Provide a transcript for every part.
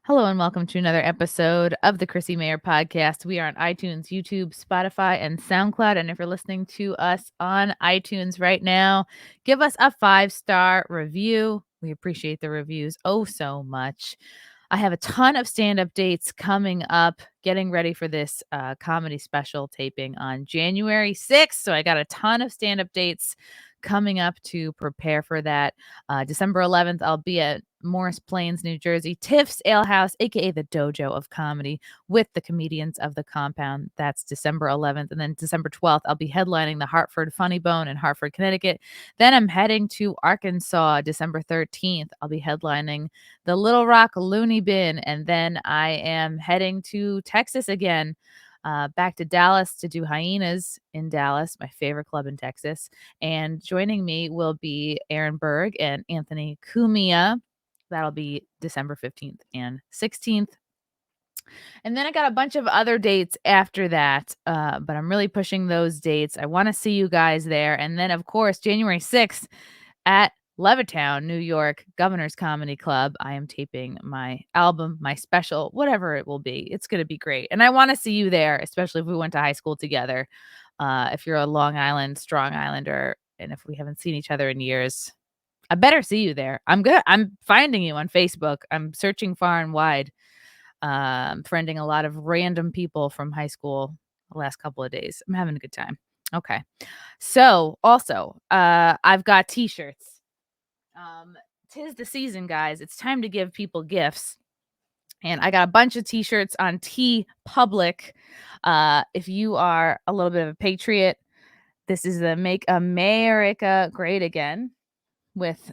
Hello and welcome to another episode of the Chrissie Mayr podcast. We are on iTunes, YouTube, Spotify, and SoundCloud. And if you're listening to us on iTunes right now, give us a 5-star review. We appreciate the reviews so much. I have a ton of stand-up dates coming up, getting ready for this comedy special taping on January 6th. So I got a ton of stand-up dates coming up to prepare for that. December 11th, I'll be at Morris Plains, New Jersey, Tiff's Ale House, aka the Dojo of Comedy, with the comedians of the compound. That's December 11th. And then December 12th, I'll be headlining the Hartford Funny Bone in Hartford, Connecticut. Then I'm heading to Arkansas, December 13th. I'll be headlining the Little Rock Looney Bin. And then I am heading to Texas again. Back to Dallas to do Hyenas in Dallas, my favorite club in Texas. And joining me will be Aaron Berg and Anthony Cumia. That'll be December 15th and 16th. And then I got a bunch of other dates after that, but I'm really pushing those dates. I want to see you guys there. And then, of course, January 6th at LEVITTOWN, New York, Governor's Comedy Club. I am taping my album, my special, whatever it will be. It's going to be great. And I want to see you there, especially if we went to high school together. If you're a Long Island, Strong Islander, and if we haven't seen each other in years, I better see you there. I'm finding you on Facebook. I'm searching far and wide. Friending a lot of random people from high school the last couple of days. I'm having a good time. Okay. So also, I've got t-shirts. 'Tis the season, guys. It's time to give people gifts. And I got a bunch of t-shirts on TeePublic. If you are a little bit of a patriot, this is the Make America Great Again with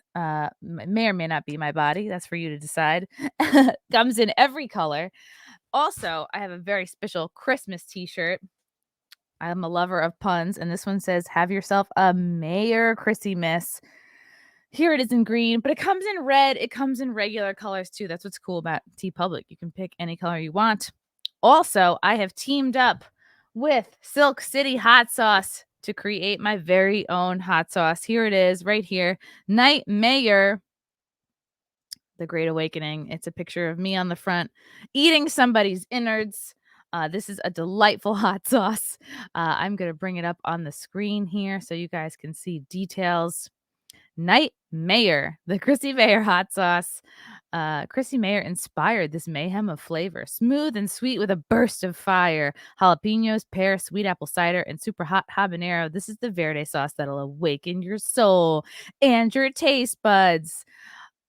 may or may not be my body. That's for you to decide. Comes in every color. Also, I have a very special Christmas t-shirt. I'm a lover of puns, and this one says, "Have yourself a Mayor Chrissy Miss." Here it is in green, but it comes in red. It comes in regular colors too. That's what's cool about TeePublic. You can pick any color you want. Also, I have teamed up with Silk City Hot Sauce to create my very own hot sauce. Here it is right here. Night Mayor, The Great Awakening. It's a picture of me on the front eating somebody's innards. This is a delightful hot sauce. I'm going to bring it up on the screen here so you guys can see details. Night Mayor, the Chrissie Mayr hot sauce. Chrissie Mayr inspired this mayhem of flavor, smooth and sweet with a burst of fire. Jalapenos, pear, sweet apple cider, and super hot habanero. This is the Verde sauce that'll awaken your soul and your taste buds.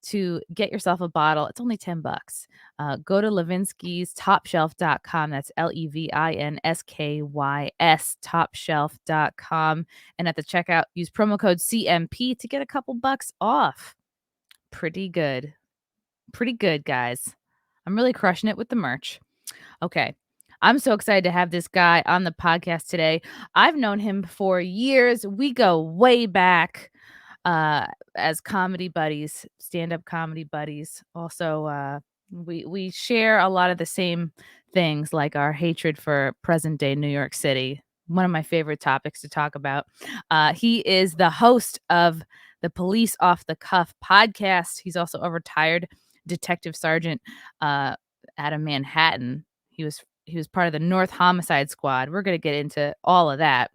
To get yourself a bottle, it's only $10. Go to Levinsky's topshelf.com. That's LEVINSKYS topshelf.com. And at the checkout, use promo code CMP to get a couple bucks off. Pretty good. Pretty good, guys. I'm really crushing it with the merch. Okay. I'm so excited to have this guy on the podcast today. I've known him for years. We go way back. As comedy buddies, stand-up comedy buddies. Also, we share a lot of the same things, like our hatred for present day New York City. One of my favorite topics to talk about. He is the host of the Police Off the Cuff podcast. He's also a retired detective sergeant out of Manhattan. He was part of the North Homicide Squad. We're going to get into all of that.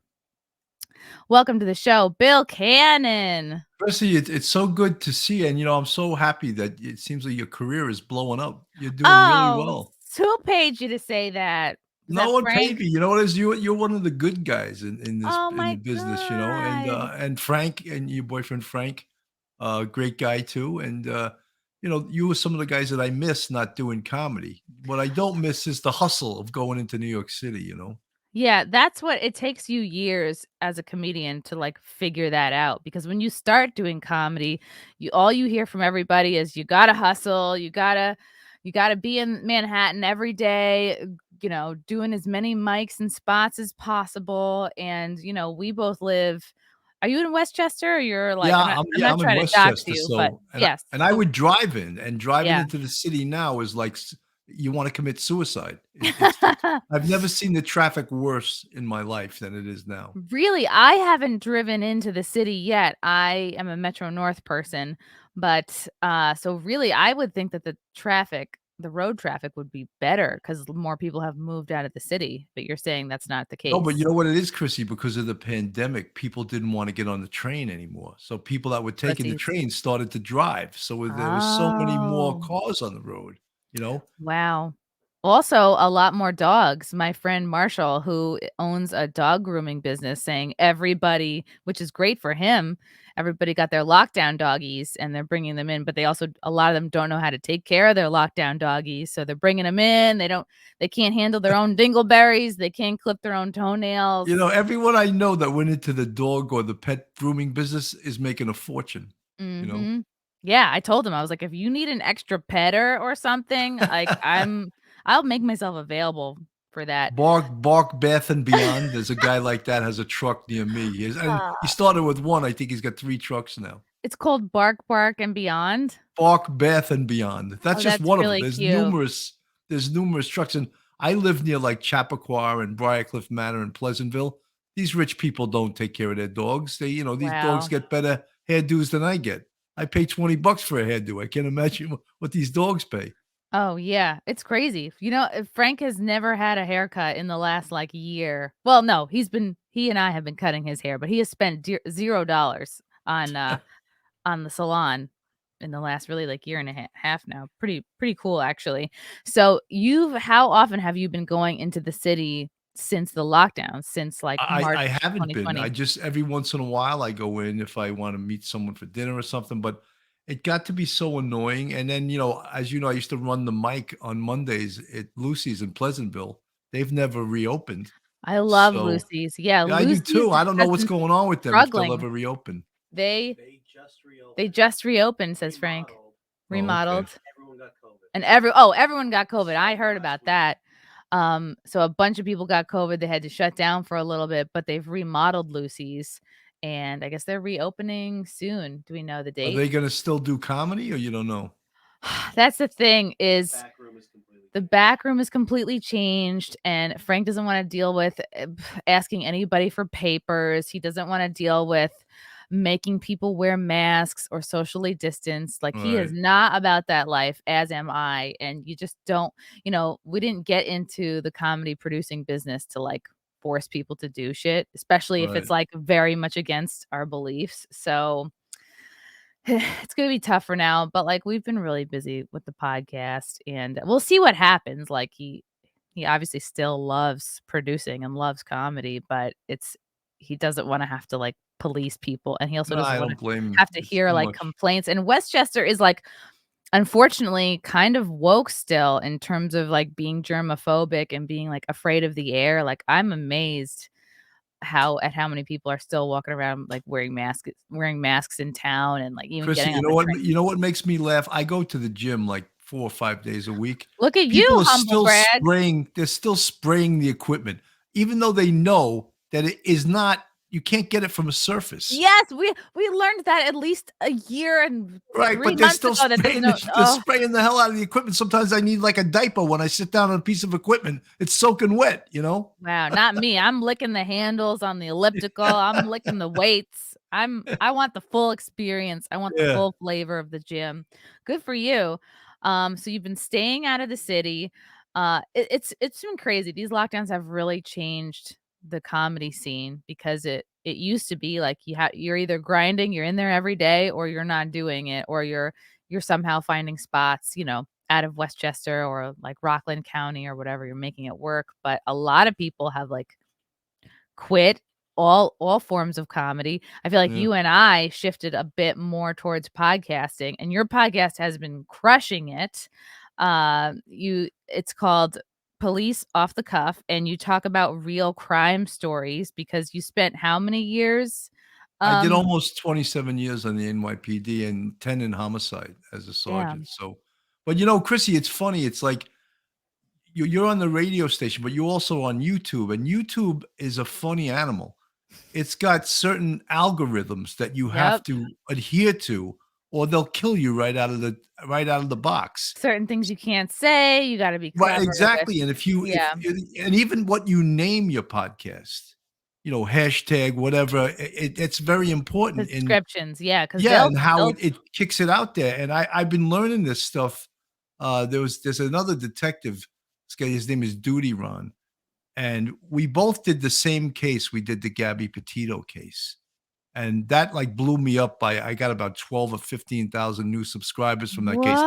Welcome to the show, Bill Cannon. Chrissy, it's so good to see you. And, I'm so happy that it seems like your career is blowing up. You're doing really well. Who paid you to say that? No one paid me. You know what it is? You're one of the good guys in this Oh in my the business, God. and Frank and your boyfriend Frank, great guy too. And you were some of the guys that I miss not doing comedy. What I don't miss is the hustle of going into New York City, Yeah, that's what it takes you years as a comedian to like figure that out, because when you start doing comedy, all you hear from everybody is you gotta hustle, you gotta be in Manhattan every day, doing as many mics and spots as possible. And we both live. Are you in Westchester? Or you're like, Yeah, I'm not I'm in trying to dox Westchester, you, but so yes. I would drive in, and driving Yeah. into the city now is like you want to commit suicide. I've never seen the traffic worse in my life than it is now. Really, I haven't driven into the city yet. I am a Metro North person, but so really, I would think that the traffic the road traffic would be better because more people have moved out of the city, but you're saying that's not the No, but you case. know what it is, Chrissy? Because of the pandemic, people didn't wanna get on the train anymore. So people that were taking the Pussies. train started to drive. So there was so many more Oh. cars on the road, you know? Wow. Also, a lot more dogs. My friend Marshall, who owns a dog grooming business, saying everybody, which is great for him, everybody got their lockdown doggies and they're bringing them in, but they also, a lot of them don't know how to take care of their lockdown doggies. So they're bringing them in. They can't handle their own dingleberries. They can't clip their own You know, toenails. everyone I know that went into the dog or the pet grooming business is making a fortune, you know? Mhm. Yeah, I told him, I was like, "If you need an extra petter or something, like, I'll make myself available for that." Bark Bath and Beyond, there's a guy like that has a truck near me. He started with 1, I think he's got 3 trucks now. It's called Bark Bark and Beyond? Bark Bath and Beyond. That's Oh, just that's one of them. really cute. There's numerous trucks, and I live near, like, Chappaqua and Briarcliff Manor in Pleasantville. These rich people don't take care of their dogs. These dogs Wow. get better hairdos than I get. I pay $20 for a hairdo. I can't imagine what these dogs pay. Oh, yeah, it's crazy. Frank has never had a haircut in the last, like, year. Well, no, he and I have been cutting his hair, but he has spent $0 on the salon in the last really, like, year and a half now. Pretty cool, actually. So, how often have you been going into the city since the lockdown? Since, like, March I haven't been. I 2020? just every once in a while I go in if I wanna meet someone for dinner or something, but it got to be so annoying, and then, as you know, I used to run the mic on Mondays at Lucy's in Pleasantville. They've never reopened. I love So Lucy's. Yeah, yeah, I do Lucy's too. I don't know has what's been going on with them if they'll struggling. ever reopen. They They just they reopened, just reopened, says Frank. remodeled, Oh, okay. Remodeled. everyone got COVID. And everyone got COVID. I Starting heard last about week. that. So a bunch of people got COVID. They had to shut down for a little bit, but they've remodeled Lucy's, and I guess they're reopening soon. Do we know the Are date? they gonna still do comedy or you don't know? That's the thing The is back room is completely the changed. back room is completely changed, and Frank doesn't wanna deal with, asking anybody for papers. He doesn't wanna deal with making people wear masks or socially distance. Like, he is Right, not about that life, as am I, and you just don't we didn't get into the comedy producing business to, like, force people to do shit, especially if it's, right. like, very much against our beliefs. So it's gonna be tough for now, but, like, we've been really busy with the podcast, and we'll see what happens. Like, he obviously still loves producing and loves comedy, but he doesn't wanna have to, like, police people, and he also No, doesn't I wanna don't blame him. have to It's hear, too like, much. complaints, and Westchester is, like, unfortunately kind of woke still in terms of, like, being germophobic and being, like, afraid of the air. Like, I'm amazed how many people are still walking around, like, wearing masks in town and, like, even Chrissy, getting on the train. you know what makes me laugh? I go to the gym like 4 or 5 days a week. Look at you, People are humble still brag. spraying the equipment, even though they know that it is not you can't get it from a surface. Yes, we learned that at least a year and Right, 3 but they're months still ago that there's spraying no they're spraying the hell out of the equipment. Sometimes I need like a diaper when I sit down on a piece of equipment. It's soaking wet, you know? wow, not me. I'm licking the handles on the elliptical, I'm licking the weights. I want the full experience. I want the Yeah. full flavor of the gym. Good for you. So you've been staying out of the city. It's been crazy. These lockdowns have really changed the comedy scene because it used to be like you're either grinding, you're in there every day, or you're not doing it, or you're somehow finding spots, out of Westchester or like Rockland County or whatever, you're making it work. But a lot of people have like quit all forms of comedy. I feel like Yeah. you and I shifted a bit more towards podcasting, and your podcast has been crushing it. It's called Police Off the Cuff, and you talk about real crime stories because you spent how many years? I did Um, almost 27 years on the NYPD and 10 in homicide as a sergeant. Damn. So, but Chrissy, it's funny. It's like you're on the radio station, but you're also on YouTube, and YouTube is a funny animal. It's got certain algorithms that you have Yep. to adhere to, or they'll kill you right out of the box. Certain things you can't say. You got to be Right, clever with. exactly. And if Yeah. and even what you name your podcast, hashtag whatever, it's very important in Descriptions. Yeah, because yeah, they'll and how they'll it kicks it out there. And I've been learning this stuff, there's another detective. This guy, his name is Duty Ron, and we both did the same case. We did the Gabby Petito case, and that like blew me up. By I got about 12 or 15,000 new subscribers from that case.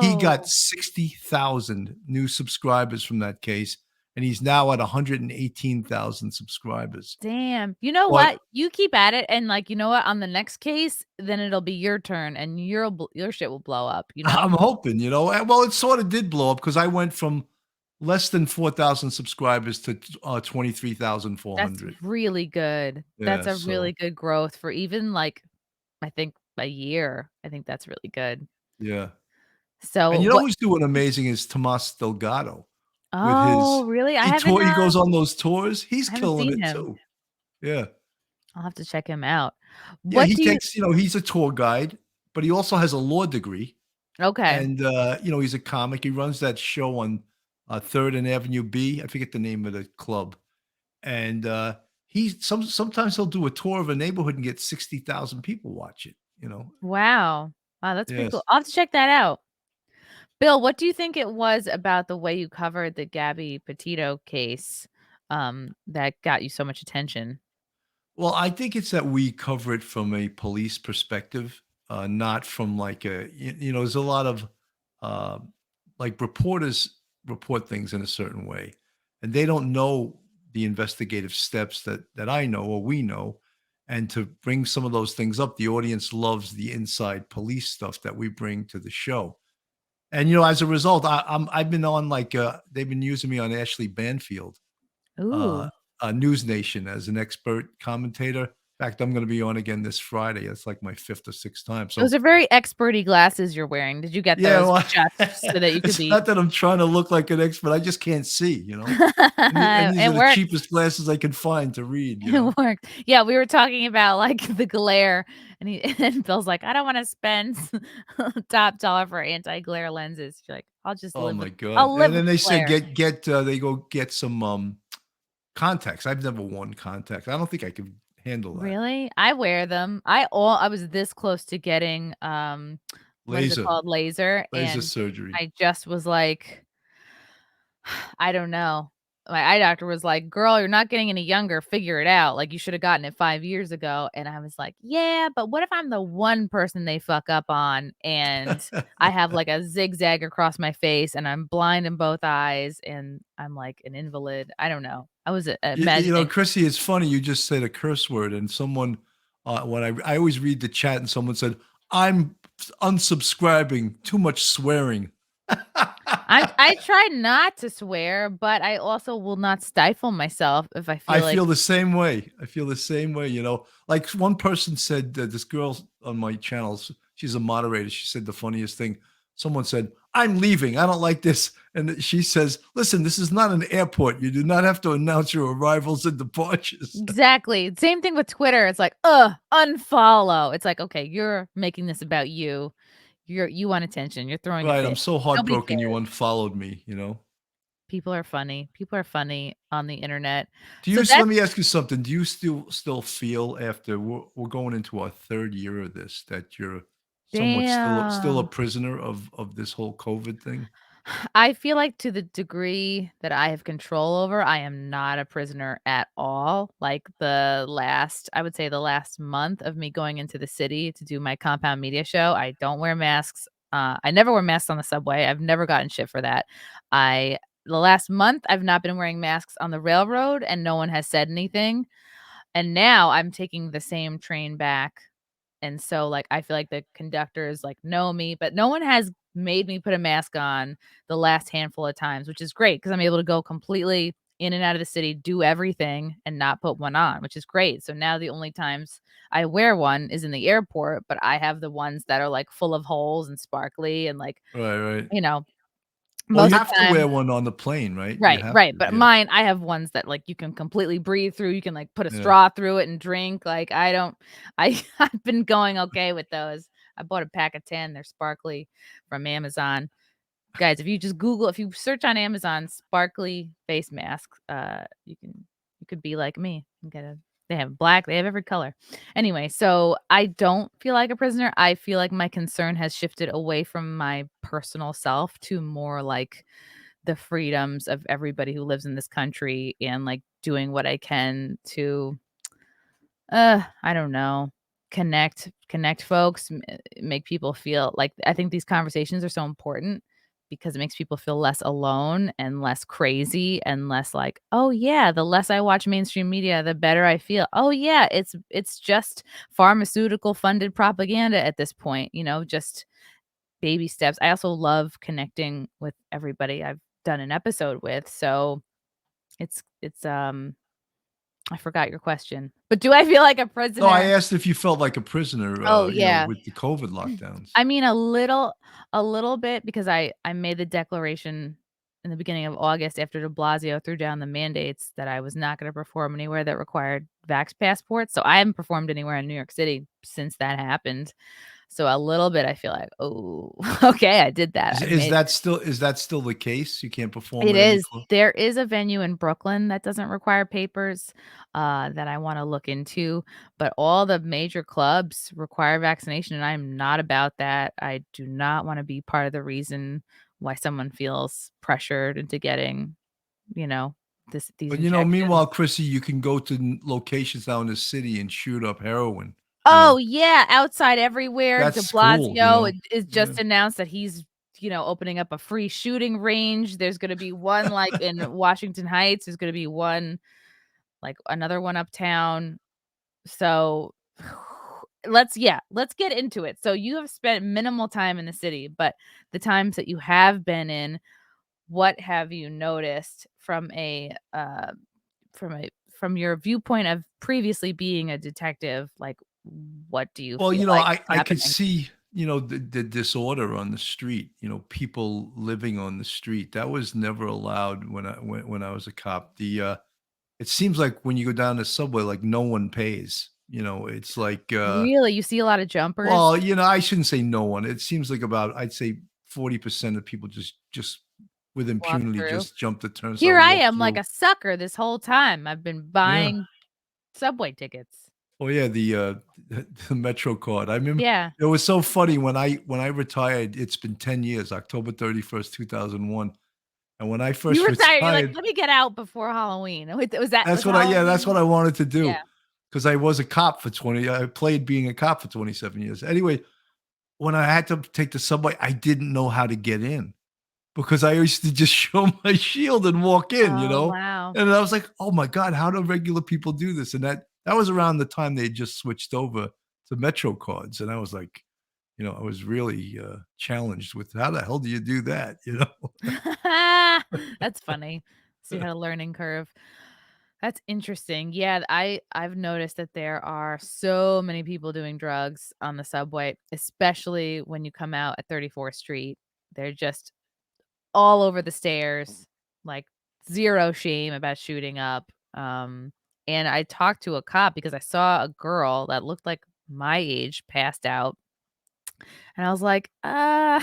He got Whoa. 60,000 new subscribers from that case, and he's now at 118,000 subscribers. Damn. You know But what? You keep at it, and, like, you know what? On the next case, then it'll be your turn, and your shit will blow up, you I'm know? hoping, and well, it sort of did blow up because I went from less than 4,000 subscribers to 23,400. That's really good. That's Yeah, a really so good growth for even, like, I think a year. I think that's really good. yeah. And So you know what who's doing amazing is Tomas Delgado with Oh, his really? he goes on those tours. He's I haven't killing seen it him. too. Yeah. I'll have to check him out. Yeah, What he do you takes, he's a tour guide, but he also has a law degree. Okay. And, he's a comic. He runs that show on 3rd and Avenue B. I forget the name of the club. And sometimes he'll do a tour of a neighborhood and get 60,000 people watch it. Wow. Wow, that's pretty cool. Yes. I'll have to check that out. Bill, what do you think it was about the way you covered the Gabby Petito case, that got you so much attention? Well, I think it's that we cover it from a police perspective, not from like there's a lot of uh, like reporters report things in a certain way, and they don't know the investigative steps that I know or we know. And to bring some of those things up, the audience loves the inside police stuff that we bring to the show. And as a result, I've been on they've been using me on Ashley Banfield uh, Ooh. News Nation as an expert commentator. In fact, I'm going to be on again this Friday. It's like my fifth or sixth time. Those So, are very experty glasses you're wearing. Did you get yeah, those well, just so that you could it's be not that I'm trying to look like an expert. I just can't see. And these are It the works. cheapest glasses I can find to read. It worked. Yeah, we were talking about, like, the glare, and and Bill's like, "I don't wanna spend top dollar for anti-glare lenses." You're like, Oh my god! I'll live And then with they the said glare." they go get some contacts. I've never worn contacts. I don't think I could handle that. Really? I wear them. I was this close to getting, what is it Laser, called? Laser, laser and surgery. I just was like, I don't know. My eye doctor was like, "Girl, you're not getting any younger. Figure it out. Like, you should have gotten it 5 years ago." And I was like, "Yeah, but what if I'm the one person they fuck up on and I have, like, a zigzag across my face and I'm blind in both eyes and I'm, like, an invalid?" I don't know. I was, imagining Chrissy, it's funny you just said a curse word, and someone when I always read the chat, and someone said, "I'm unsubscribing. Too much swearing." I try not to swear, but I also will not stifle myself if I I feel like feel the same way. I feel the same way. Like one person said, this girl on my channels, she's a moderator. She said the funniest thing. Someone said, "I'm leaving. I don't like this." And she says, "Listen, this is not an airport. You do not have to announce your arrivals and departures." Exactly. Same thing with Twitter. It's like, unfollow." It's like, "Okay, you're making this about you. You want attention. You're throwing a Right. I'm fit. so Nobody heartbroken you cares." unfollowed me. People are funny. People are funny on the internet. Do So you that's let me ask you something. Do you still feel after we're going into our 3rd year of this that you're somewhat still a damn. prisoner of this whole COVID thing? I feel like to the degree that I have control over, I am not a prisoner at all. Like I would say the last month of me going into the city to do my compound media show, I don't wear masks. I never wear masks on the subway. I've never gotten shit for that. The last month I've not been wearing masks on the railroad and no one has said anything. And now I'm taking the same train back, and so, like, I feel like the conductors, like, know me, but no one has made me put a mask on the last handful of times, which is great because 'cause I'm able to go completely in and out of the city, do everything, and not put one on, which is great. So now the only times I wear one is in the airport, but I have the ones that are, like, full of holes and sparkly and, like, Right, right. you know, Well, you most of have the to wear time one on the plane, right? You Right, have right, to, but yeah, mine, I have ones that, like, you can completely breathe through, you can, like, put a yeah. straw through it and drink, like, I don't I've been going okay with those. I bought a pack of 10, they're sparkly from Amazon. Guys, if you search on Amazon "sparkly face mask," you could be like me and get a They have black, they have every color. Anyway, so I don't feel like a prisoner. I feel like my concern has shifted away from my personal self to more like the freedoms of everybody who lives in this country and like doing what I can to I don't know, connect folks, make people feel like I think these conversations are so important because it makes people feel less alone and less crazy and less like, "Oh yeah, the less I watch mainstream media, the better I feel." Oh yeah, it's just pharmaceutical funded propaganda at this point, just baby steps. I also love connecting with everybody I've done an episode with. So it's I forgot your question. But do I feel like a No, I prisoner? asked if you felt like a prisoner, Oh, yeah. with the COVID lockdowns. I mean, a little bit because I made the declaration in the beginning of August after de Blasio threw down the mandates that I was not gonna perform anywhere that required vax passports, so I haven't performed anywhere in New York City since that happened. So a little bit I feel like, "Oh, okay, I did that. Is I is made." that still is that still the case? You can't perform It at any is. club? There is a venue in Brooklyn that doesn't require papers, that I wanna look into, but all the major clubs require vaccination, and I'm not about that. I do not wanna be part of the reason why someone feels pressured into getting, you know, these But, injections. meanwhile, Chrissy, you can go to locations now in the city and shoot up heroin, you Oh, know? yeah, outside everywhere. De That's cool, you Blasio know? is Yeah. just announced that he's, opening up a free shooting range. There's gonna be one, like, in Washington Heights. There's gonna be one, like, another one uptown. So, let's get into it. So you have spent minimal time in the city, but the times that you have been in, what have you noticed from your viewpoint of previously being a detective? Like, what do you Well, feel like is I could happening? see, the disorder on the street, people living on the street. That was never allowed when I was a cop. It seems like when you go down the subway, like, no one pays, it's like, Really? You see a lot of jumpers? well, I shouldn't say no one. It seems like about, I'd say 40% of people just with Walk impunity through? just jump the Here turnstile and I walk am like through. a sucker this whole time. I've been Yeah. buying subway tickets. Oh, yeah, the Metro card. I remember Yeah. it was so funny when I retired, it's been 10 years, October 31st, 2001, and when I You first retire, you're like, retired, "Let me get out before Halloween." Wait, was that's what Halloween? I wanted to Yeah. do because I was a cop for 20 I played being a cop for 27 years. Anyway, when I had to take the subway, I didn't know how to get in. Because I used to just show my shield and walk in, Oh, wow. and I was like, "Oh my god, how do regular people do this?" And that was around the time they just switched over to Metro cards, and I was like, I was really, challenged with, "How the hell do you do that?" You know? That's funny. So you had a learning curve. That's interesting. Yeah, I've noticed that there are so many people doing drugs on the subway, especially when you come out at 34th Street. They're just all over the stairs, like, 0 shame about shooting up, and I talked to a cop because I saw a girl that looked like my age passed out, and I was like, I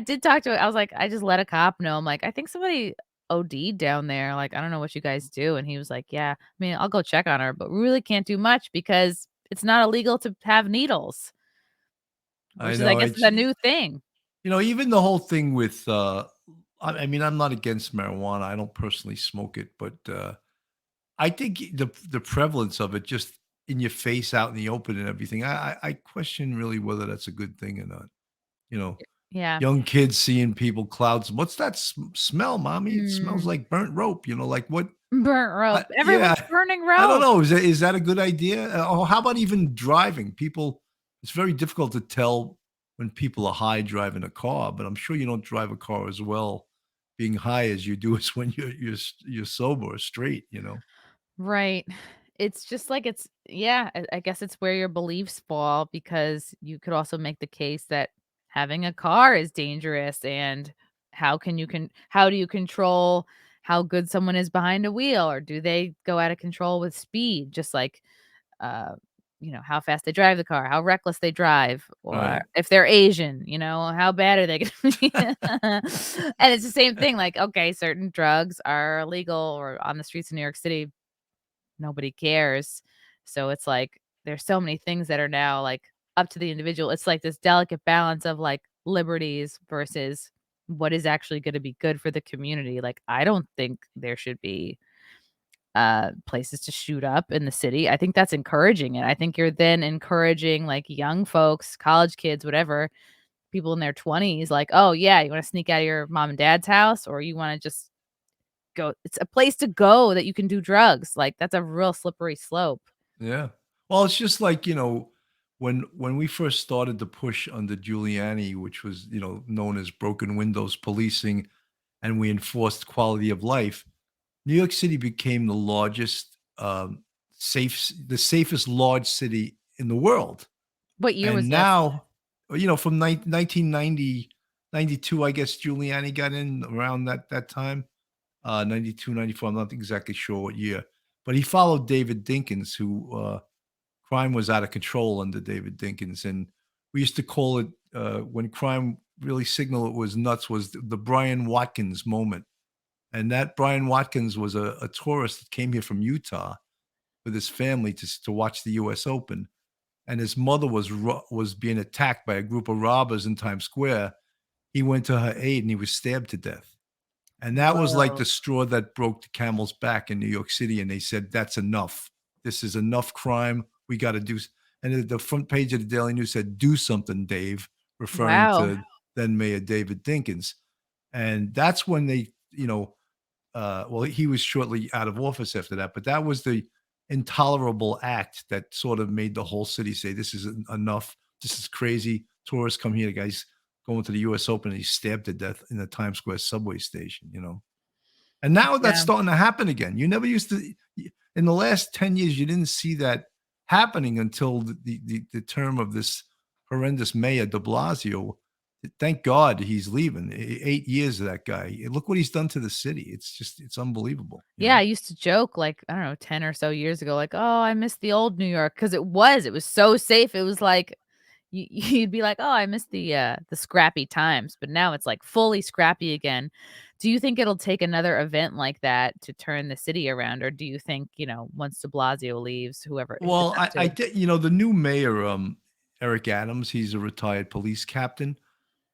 did talk to her. I was like, I just let a cop know. I'm like, "I think somebody OD'd down there, like, I don't know what you guys do," and he was like, "Yeah, I mean, I'll go check on her, but we really can't do much because it's not illegal to have needles," I which is, I know, guess, is a new thing. even the whole thing with, I mean, I'm not against marijuana, I don't personally smoke it, but, I think the prevalence of it just in your face, out in the open and everything, I question really whether that's a good thing or not, you know? Yeah. Young kids seeing people clouds, "What's that smell, mommy? It smells Mm. like burnt rope," like, what Burnt rope. yeah, Everyone's burning I don't rope. know, is that a good idea? Or how about even driving? People it's very difficult to tell when people are high driving a car, but I'm sure you don't drive a car as well being high as you do as when you're sober or straight, you know? Right. It's just like yeah, I guess it's where your beliefs fall because you could also make the case that having a car is dangerous and how do you control how good someone is behind a wheel or do they go out of control with speed just like uh how fast they drive the car, how reckless they drive, or Right. if they're Asian, how bad are they gonna be? And it's the same thing, like, okay, certain drugs are illegal or on the streets of New York City, nobody cares. So it's like there's so many things that are now like up to the individual. It's like this delicate balance of like liberties versus what is actually going to be good for the community. Like I don't think there should be places to shoot up in the city. I think that's encouraging it. I think you're then encouraging like young folks, college kids, whatever, people in their 20s like, "Oh yeah, you want to sneak out of your mom and dad's house or you want to just go, it's a place to go that you can do drugs." Like that's a real slippery slope. Yeah. Well, it's just like, when we first started the push under Giuliani, which was, known as broken windows policing, and we enforced quality of life, New York City became the largest, the safest large city in the world. What year was And this? now, from 1990, 92, I guess Giuliani got in around that time, 92, 94. I'm not exactly sure what year, but he followed David Dinkins, who crime was out of control under David Dinkins, and we used to call it when crime really signaled it was nuts was the Brian Watkins moment. And that Brian Watkins was a tourist that came here from Utah with his family to watch the U.S. Open, and his mother was being attacked by a group of robbers in Times Square. He went to her aid and he was stabbed to death. And that was like Whoa. the straw that broke the camel's back in New York City. And they said, that's enough. This is enough crime. We got to do. And the front page of the Daily News said, do something, Dave, referring Wow. to then Mayor David Dinkins. And that's when they, well, he was shortly out of office after that, but that was the intolerable act that sort of made the whole city say, this is enough. This is crazy. Tourists come here. The guy's going to the U.S. Open and he's stabbed to death in the Times Square subway station. And now that's Yeah. starting to happen again. You never used to, in the last 10 years, you didn't see that happening until the term of this horrendous mayor, de Blasio. Thank God he's leaving. 8 years of that guy. Look what he's done to the city. It's unbelievable. Yeah, I used to joke like, I don't know, 10 or so years ago, like, "Oh, I miss the old New York," because it was so safe. It was like you'd be like, "Oh, I miss the scrappy times," but now it's like fully scrappy again. Do you think it'll take another event like that to turn the city around, or do you think, once De Blasio leaves, whoever he gets Well, up I to? did, the new mayor, Eric Adams, he's a retired police captain,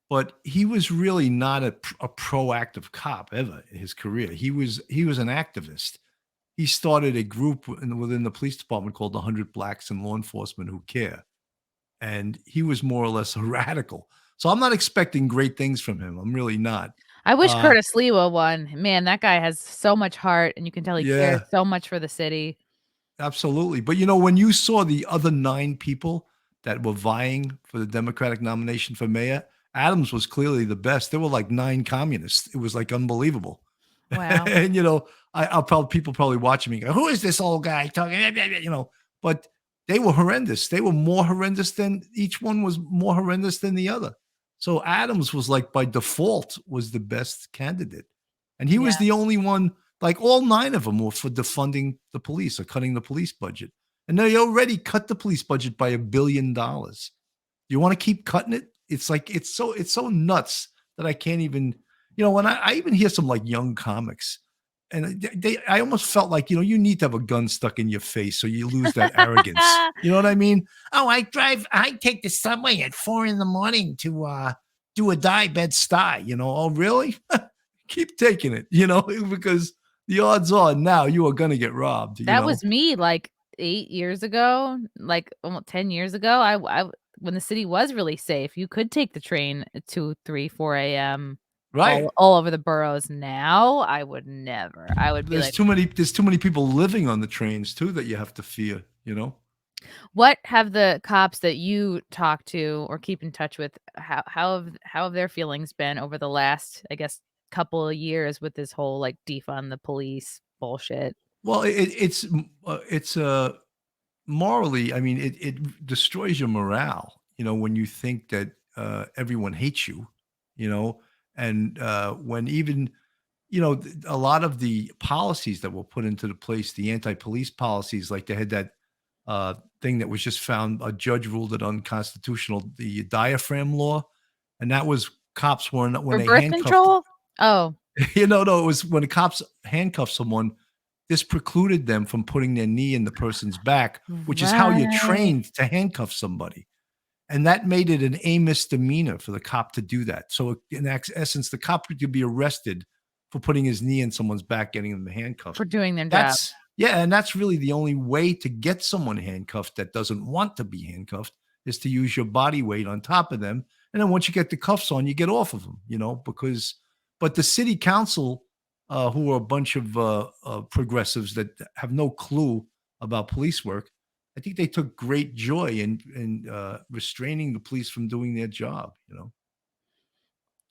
but he was really not a proactive cop ever in his career. He was an activist. He started a group within the police department called the 100 Blacks in Law Enforcement Who Care, and he was more or less a radical. So I'm not expecting great things from him. I'm really not. I wish Uh, Curtis Lewa won. Man, that guy has so much heart, and you can tell he cares yeah, so much for the city. absolutely. But when you saw the other 9 people that were vying for the Democratic nomination for mayor, Adams was clearly the best. There were like 9 communists. It was like unbelievable. Wow. And I'll probably people probably watching me go, "Who is this old guy talking?" But they were horrendous. They were more horrendous than each one was more horrendous than the other. So Adams was like by default was the best candidate, and he was Yeah. the only one. Like all 9 of them were for defunding the police or cutting the police budget, and they already cut the police budget by $1 billion. You want to keep cutting it? It's like it's so nuts that I can't even. When I even hear some like young comics, and I almost felt like you need to have a gun stuck in your face so you lose that arrogance. You know what I mean? Oh, I take the subway at 4 in the morning to do a die bed stye. Oh, really? Keep taking it. Because the odds are now you are gonna get robbed. That was me, like, 8 years ago, like, almost 10 years ago. When the city was really safe, you could take the train at 2, 3, 4 AM Right. all over the boroughs. Now, I would never. I would be There's like, too many people living on the trains too that you have to fear. what have the cops that you talk to or keep in touch with, how have their feelings been over the last, I guess, couple of years with this whole, like, defund the police bullshit? Well, it's morally, I mean, it destroys your morale, when you think that everyone hates you, you know, and when even a lot of the policies that were put into the place, the anti-police policies, like they had that thing that was just found, a judge ruled it unconstitutional, the diaphragm law, and that was cops weren't when For they birth handcuffed. control? Oh, No, it was when the cops handcuff someone. this precluded them from putting their knee in the person's back, which is how you're Right. trained to handcuff somebody. And that made it a misdemeanor for the cop to do that. So in essence, the cop could be arrested for putting his knee in someone's back, getting them handcuffed. For doing their job. That's yeah, and that's really the only way to get someone handcuffed that doesn't want to be handcuffed is to use your body weight on top of them. And then once you get the cuffs on, you get off of them, because but the city council, who are a bunch of progressives that have no clue about police work, I think they took great joy in restraining the police from doing their job.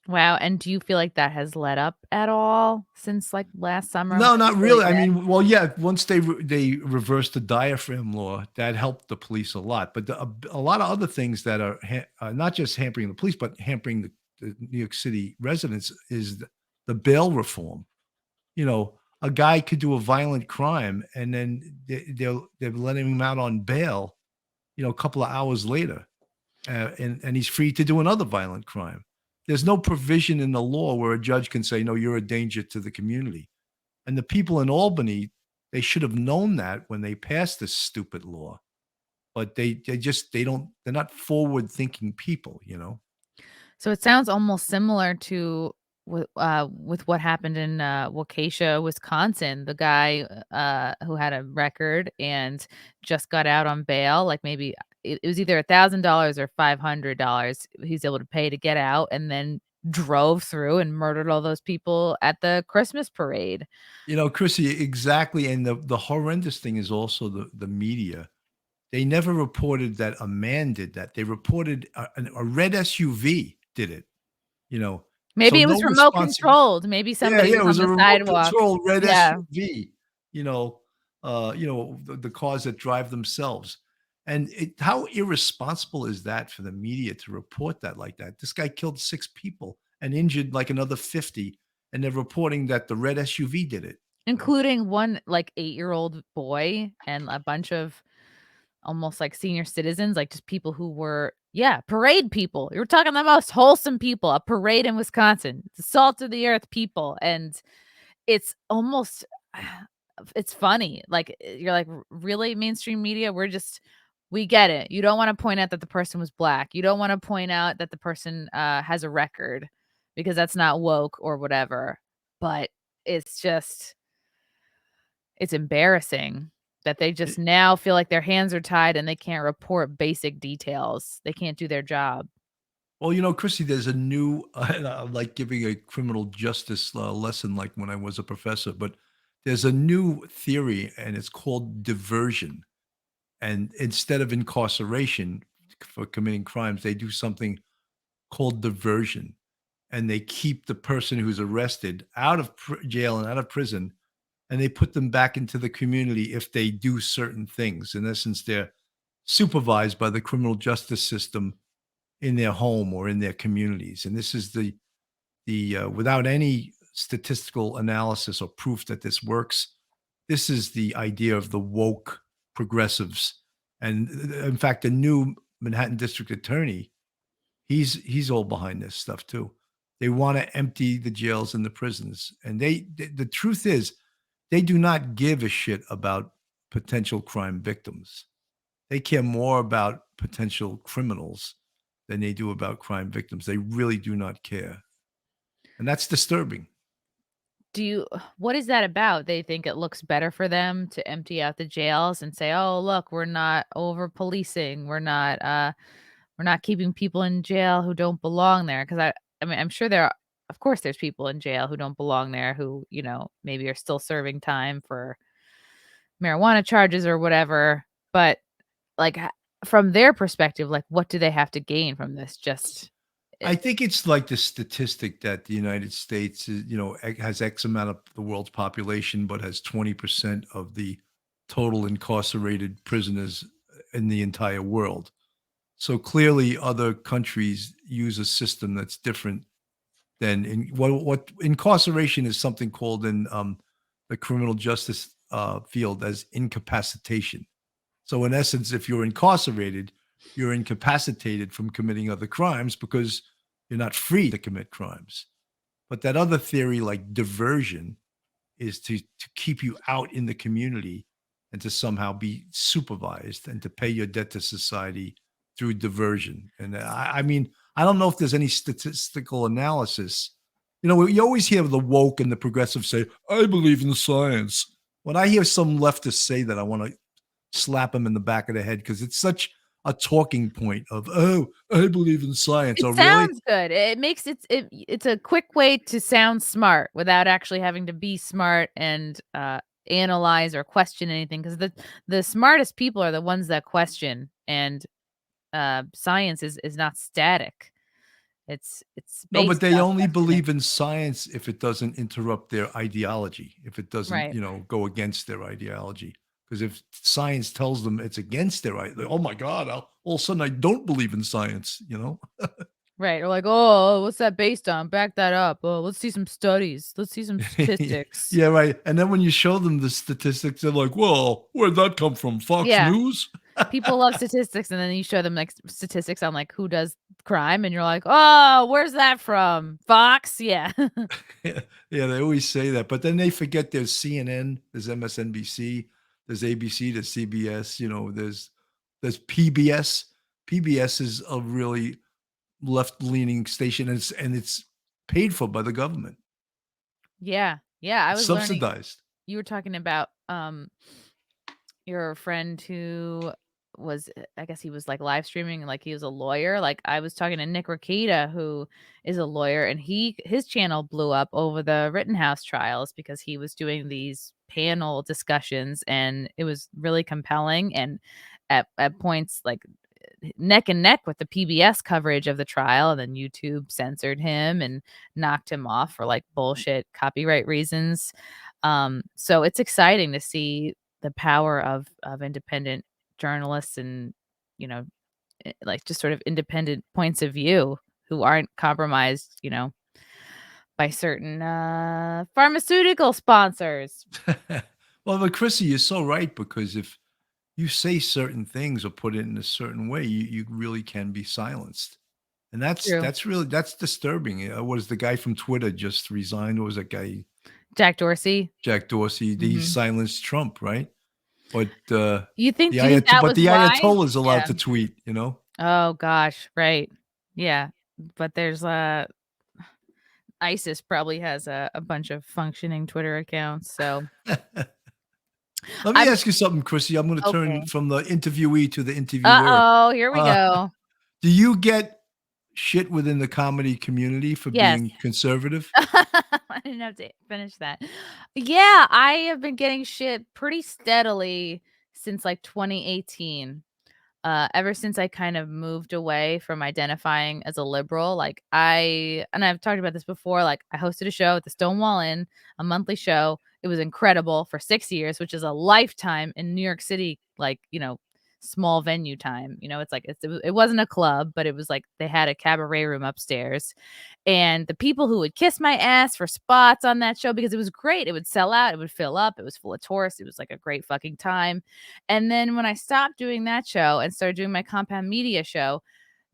Wow, and do you feel like that has let up at all since, like, last summer when No, it not was really really. I bad? mean, well, yeah, once they reversed the diaphragm law, that helped the police a lot. But a lot of other things that are not just hampering the police, but hampering the New York City residents is the bail reform. A guy could do a violent crime, and then they're letting him out on bail. A couple of hours later, and he's free to do another violent crime. There's no provision in the law where a judge can say, "No, you're a danger to the community." And the people in Albany, they should have known that when they passed this stupid law, but they're not forward-thinking people. So it sounds almost similar to with what happened in Wakesha, Wisconsin. The guy who had a record and just got out on bail, like maybe it was either $1,000 or $500. He's able to pay to get out, and then drove through and murdered all those people at the Christmas parade. Chrissy, exactly, and the horrendous thing is also the media. They never reported that a man did that. They reported a red SUV did it, you know? So Maybe it no was remote responsibility. controlled. Maybe Yeah, somebody yeah, was it on was a the remote sidewalk. control red Yeah. SUV, the cars that drive themselves. And how irresponsible is that for the media to report that like that? This guy killed 6 people and injured like another 50, and they're reporting that the red SUV did it. Including one, like, 8-year-old boy and a bunch of almost, like, senior citizens, like, just people who were yeah, parade people. You're talking the most wholesome people, a parade in Wisconsin. The salt of the earth people, and it's almost it's funny. Like, you're like, Really, mainstream media? We get it. You don't wanna point out that the person was black. You don't wanna point out that the person, has a record because that's not woke or whatever." But it's just it's embarrassing that they just now feel like their hands are tied and they can't report basic details. They can't do their job. Well, Chrissy, there's a new and I'm like giving a criminal justice lesson like when I was a professor, but there's a new theory and it's called diversion. And instead of incarceration for committing crimes, they do something called diversion. And they keep the person who's arrested out of jail and out of prison, and they put them back into the community if they do certain things. In essence, they're supervised by the criminal justice system in their home or in their communities. And this is the without any statistical analysis or proof that this works, this is the idea of the woke progressives. And in fact, the new Manhattan district attorney, he's all behind this stuff too. They want to empty the jails and the prisons. And the truth is, they do not give a shit about potential crime victims. They care more about potential criminals than they do about crime victims. They really do not care. And that's disturbing. Do you what is that about? They think it looks better for them to empty out the jails and say, "Oh, look, we're not over policing. We're not keeping people in jail who don't belong there." Because I mean, I'm sure there are of course there's people in jail who don't belong there who, maybe are still serving time for marijuana charges or whatever, but, like, from their perspective, like, what do they have to gain from this? Just I it think it's like the statistic that the United States is, has X amount of the world's population, but has 20% of the total incarcerated prisoners in the entire world. So clearly, other countries use a system that's different than in what incarceration is something called in the criminal justice field as incapacitation. So, in essence, if you're incarcerated, you're incapacitated from committing other crimes because you're not free to commit crimes. But that other theory, like diversion, is to keep you out in the community and to somehow be supervised and to pay your debt to society through diversion. And I mean, I don't know if there's any statistical analysis. You know, you always hear the woke and the progressive say, I believe in science. When I hear some leftists say that, I want to slap them in the back of the head because it's such a talking point of, oh, I believe in science. It Oh, really? sounds good. It makes it's a quick way to sound smart without actually having to be smart and analyze or question anything. Because the smartest people are the ones that question, and science is not static. It's No, but based they on only questioning. believe in science if it doesn't interrupt their ideology, if it doesn't, Right. go against their ideology. Because if science tells them it's against their ideology, oh my God, all of a sudden I don't believe in science, you know? Right. Or like, oh, what's that based on? Back that up. Oh, let's see some studies. Let's see some statistics. Yeah, right. And then when you show them the statistics, they're like, well, where'd that come from? Fox Yeah. News? People love statistics, and then you show them, like, statistics on, like, who does crime, and you're like, "Oh, where's that from? Fox?" Yeah. Yeah, yeah, they always say that, but then they forget there's CNN, there's MSNBC, there's ABC, there's CBS, there's PBS. PBS is a really left-leaning station, and it's paid for by the government. Yeah. Yeah, I It's was learning subsidized. you were talking about, your friend who was I guess he was, like, live streaming, like, he was a lawyer. Like, I was talking to Nick Rekieta, who is a lawyer, and his channel blew up over the Rittenhouse trials because he was doing these panel discussions, and it was really compelling, and at points, like, neck and neck with the PBS coverage of the trial, and then YouTube censored him and knocked him off for, like, bullshit copyright reasons. So it's exciting to see the power of independent journalists and, you know, like, just sort of independent points of view who aren't compromised, by certain, pharmaceutical sponsors. Well, but Chrissy, you're so right because if you say certain things or put it in a certain way, you really can be silenced. And that's True. that's really that's disturbing. Was the guy from Twitter just resigned? What was that guy, Jack Dorsey. Jack Dorsey? He Mhm. silenced Trump, right? But Do you think that but was the wise? Ayatollah is allowed Yeah. to tweet, you know? Oh gosh, right. Yeah, but there's, ISIS probably has a bunch of functioning Twitter accounts, so Let me I'm ask you something, Chrissy. I'm going to turn okay. from the interviewee to the interviewer. Uh-oh, here we Uh, go. do you get shit within the comedy community for Yes. being conservative? I didn't have to finish that. Yeah, I have been getting shit pretty steadily since, like, 2018. Ever since I kind of moved away from identifying as a liberal, like, and I've talked about this before, like, I hosted a show at the Stonewall Inn, a monthly show. It was incredible for 6 years, which is a lifetime in New York City, like, small venue time. It's like it wasn't a club, but it was like they had a cabaret room upstairs, and the people who would kiss my ass for spots on that show because it was great. It would sell out, it would fill up, it was full of tourists. It was like a great fucking time. And then when I stopped doing that show and started doing my compound media show,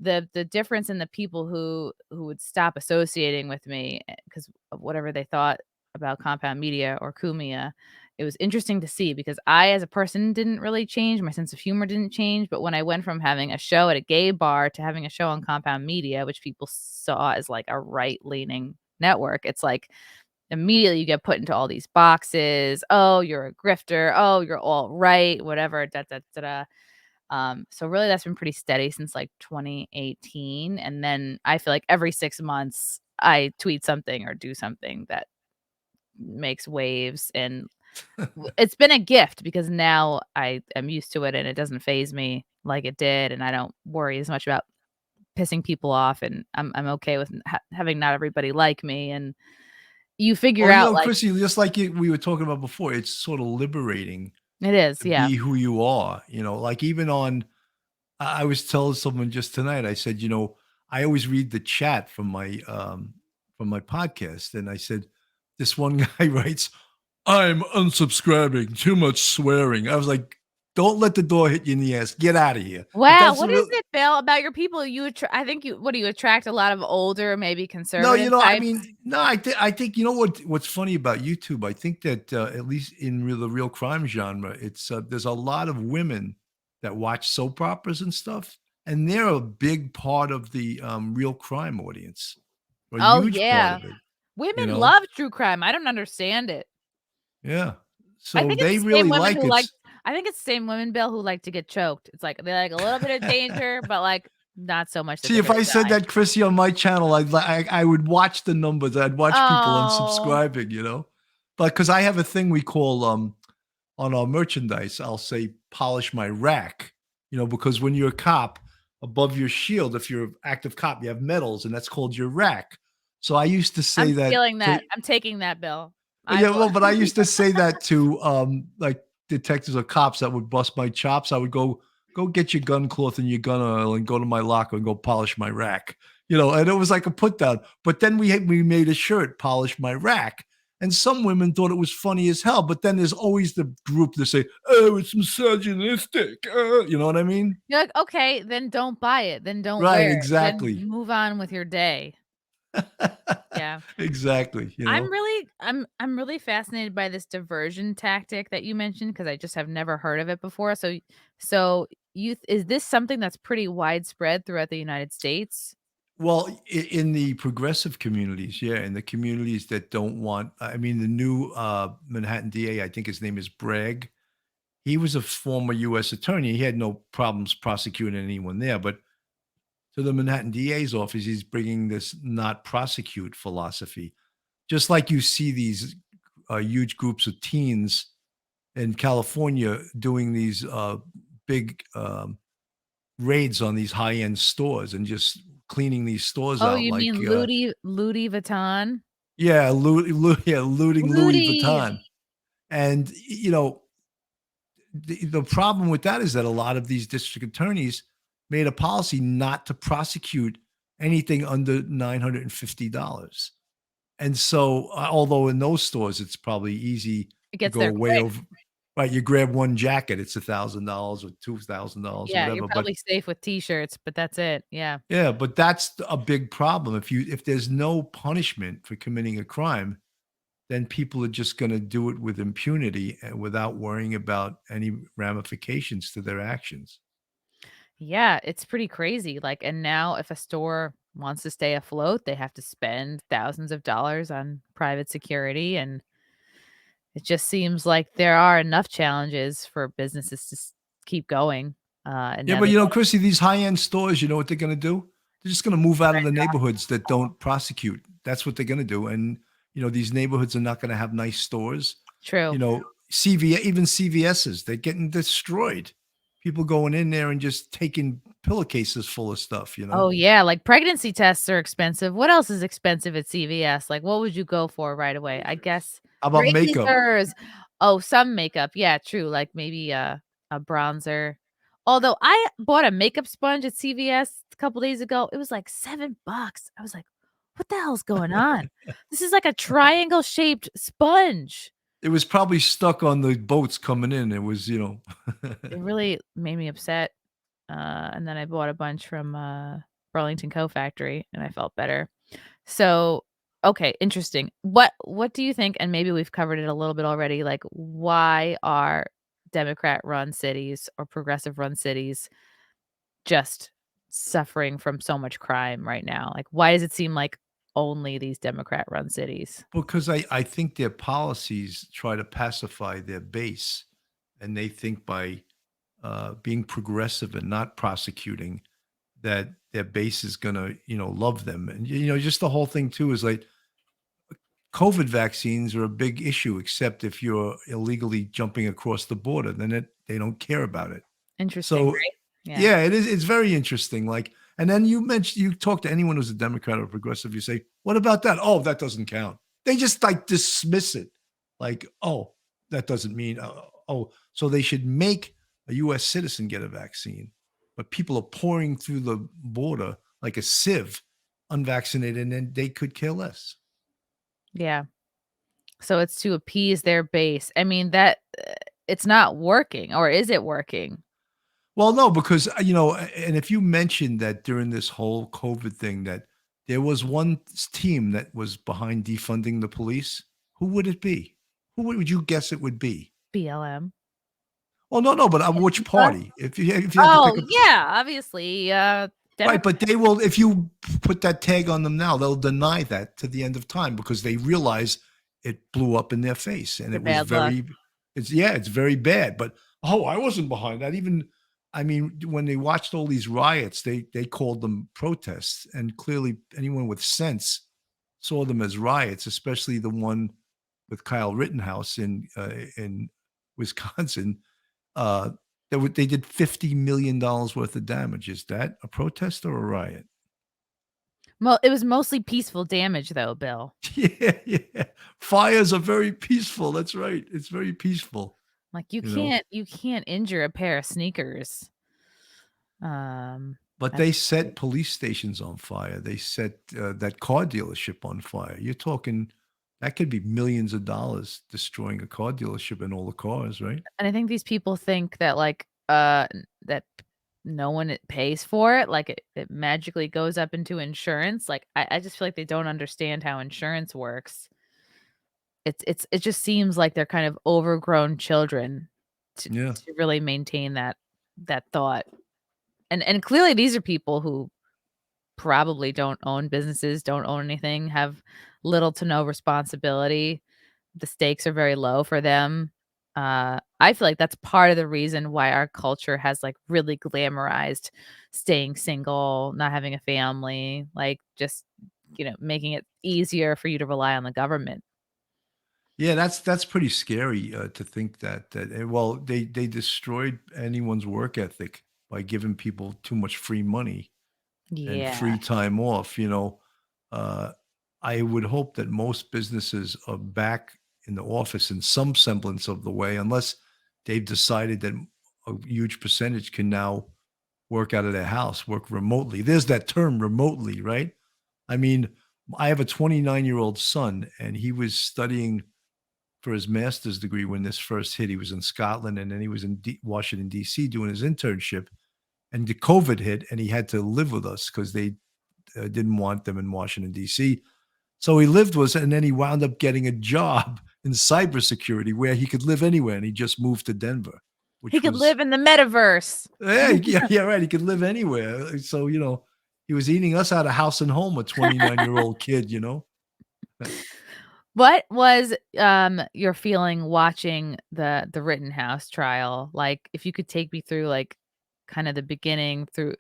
the difference in the people who would stop associating with me because of whatever they thought about compound media or Kumia, it was interesting to see because I, as a person, didn't really change. My sense of humor didn't change. But when I went from having a show at a gay bar to having a show on compound media, which people saw as like a right leaning network, it's like immediately you get put into all these boxes. Oh, you're a grifter. Oh, you're all right, whatever. Da, da, da, da. So really that's been pretty steady since like 2018. And then I feel like every 6 months I tweet something or do something that makes waves. And it's been a gift because now I am used to it and it doesn't phase me like it did. And I don't worry as much about pissing people off. And I'm okay with having not everybody like me. And you figure Well, out like, Chrissy, just like we were talking about before, it's sort of liberating it is. to Yeah. be who you are. Like even on, I was telling someone just tonight, I said, I always read the chat from my podcast. And I said, this one guy writes, I'm unsubscribing, too much swearing. I was like, Don't let the door hit you in the ass. Get out of here. But Wow, that's what the is real. it, Bill, about your people? I think what do you attract a lot of older, maybe No, conservative I types? mean, no, I think you know what's funny about YouTube. I think that at least in the real crime genre, it's there's a lot of women that watch soap operas and stuff, and they're a big part of the real crime audience, a Oh, huge part yeah. of it. You Women know, love true crime. I don't understand it. yeah. I So think it's they the same really women like who it. like I think it's the same women, Bill, who like to get choked. It's like they like a little bit of danger, but, like, not so much that See, they're if gonna I said die. that, Chrissy, on my channel, I would watch the numbers. I'd watch people Oh, unsubscribing, but because I have a thing we call on our merchandise, I'll say polish my rack, because when you're a cop, above your shield, if you're an active cop, you have medals, and that's called your rack. So I used to I'm say that stealing to that. I'm taking that, Bill. well, I yeah, will. well, but I used to say that to like detectives or cops that would bust my chops. I would go get your gun cloth and your gun oil and go to my locker and go polish my rack. And it was like a put down. But then we made a shirt, polish my rack. And some women thought it was funny as hell. But then there's always the group that say, "Oh, it's misogynistic." You know what I mean? You're like, "Okay, then don't buy it. Then don't Right, wear it. Then exactly. move on with your day." Yeah. Exactly. I'm really fascinated by this diversion tactic that you mentioned because I just have never heard of it before. So is this something that's pretty widespread throughout the United States? Well, in the progressive communities, yeah, in the communities that don't want, I mean, the new Manhattan DA, I think his name is Bragg. He was a former U.S. attorney. He had no problems prosecuting anyone there. But to the Manhattan DA's office, he's bringing this not prosecute philosophy. Just like you see these huge groups of teens in California doing these big raids on these high end stores and just cleaning these stores Oh, out you like mean Louis Vuitton? yeah, looting Louis Ludi. Vuitton. And the problem with that is that a lot of these district attorneys made a policy not to prosecute anything under $950. And so, although in those stores it's probably easy It to gets go there way quick. over, right? You grab one jacket, it's $1,000 or $2,000 or Yeah, you're whatever. But probably safe with T-shirts, but that's it. Yeah. yeah, but that's a big problem. If there's no punishment for committing a crime, then people are just going to do it with impunity and without worrying about any ramifications to their actions. Yeah, it's pretty crazy, like, and now if a store wants to stay afloat, they have to spend thousands of dollars on private security, and it just seems like there are enough challenges for businesses to keep going, and Yeah, now but they want Chrissy, these high-end stores, you know what they're going to do? They're just going to move to out of rent the it off neighborhoods that people. don't prosecute. That's what they're going to do. And these neighborhoods are not going to have nice stores. True. Even CVS's, they're getting destroyed. People going in there and just taking pillowcases full of stuff. Oh, yeah, like, pregnancy tests are expensive. What else is expensive at CVS? Like, what would you go for right away? I guess How about makeup? razors. Oh, some makeup. Yeah, true, like, maybe a bronzer. Although I bought a makeup sponge at CVS a couple days ago. It was like $7. I was like, "What the hell's going on? This is like a triangle-shaped sponge." It was probably stuck on the boats coming in. It was. It really made me upset, and then I bought a bunch from, Burlington Coat Factory, and I felt better. So, okay, interesting. What do you think, and maybe we've covered it a little bit already, like, why are Democrat-run cities or progressive-run cities just suffering from so much crime right now? Like, why does it seem like only these Democrat-run cities? Because I think their policies try to pacify their base, and they think by being progressive and not prosecuting, that their base is gonna love them. And just the whole thing too is like COVID vaccines are a big issue, except if you're illegally jumping across the border, then they don't care about it. Interesting, So, right? Yeah. yeah, it is. It's very interesting. Like, and then you talk to anyone who's a Democrat or progressive, you say, "What about that?" "Oh, that doesn't count." They just like dismiss it, like, "Oh, that doesn't mean." Oh, so they should make a U.S. citizen get a vaccine, but people are pouring through the border like a sieve, unvaccinated, and then they could care less. Yeah. So it's to appease their base. I mean, that it's not working, or is it working? Well, no, because, and if you mentioned that during this whole COVID thing that there was one team that was behind defunding the police, who would it be? Who would you guess it would be? BLM. Well, no, but, which Antifa? party? If you had to Oh, pick a yeah, obviously, right, Democrat. but they will if you put that tag on them now, they'll deny that to the end of time because they realize it blew up in their face and Your it was bad luck. it's very bad. But oh, I wasn't behind that. Even I mean, when they watched all these riots, they called them protests, and clearly anyone with sense saw them as riots, especially the one with Kyle Rittenhouse in Wisconsin. Uh, they did $50 million worth of damage. Is that a protest or a riot? Well, it was mostly peaceful damage though, Bill. Yeah, yeah. Fires are very peaceful. That's right. It's very peaceful. Like you You know, can't injure a pair of sneakers. Um, but that's they set police stations on fire. They set that car dealership on fire. You're talking that could be millions of dollars destroying a car dealership and all the cars, right? and I think these people think that like that no one pays for it, like it magically goes up into insurance. Like I just feel like they don't understand how insurance works. It just seems like they're kind of overgrown children Yeah. to really maintain that thought. And clearly these are people who probably don't own businesses, don't own anything, have little to no responsibility. The stakes are very low for them. I feel like that's part of the reason why our culture has like really glamorized staying single, not having a family, like just, making it easier for you to rely on the government. Yeah, that's pretty scary to think well, they destroyed anyone's work ethic by giving people too much free money and Yeah. free time off, uh, I would hope that most businesses are back in the office in some semblance of the way, unless they've decided that a huge percentage can now work out of their house, work remotely. There's that term remotely, right? I mean, I have a 29-year-old son, and he was studying for his master's degree when this first hit. He was in Scotland, and then he was in Washington, D.C. doing his internship, and the COVID hit, and he had to live with us because they didn't want them in Washington, D.C. So he lived with us, and then he wound up getting a job in cybersecurity where he could live anywhere, and he just moved to Denver, He which could was live in the metaverse. yeah, right. He could live anywhere. So he was eating us out of house and home. A 29-year-old kid. What was, your feeling watching the Rittenhouse trial? Like, if you could take me through, like, kind of the beginning through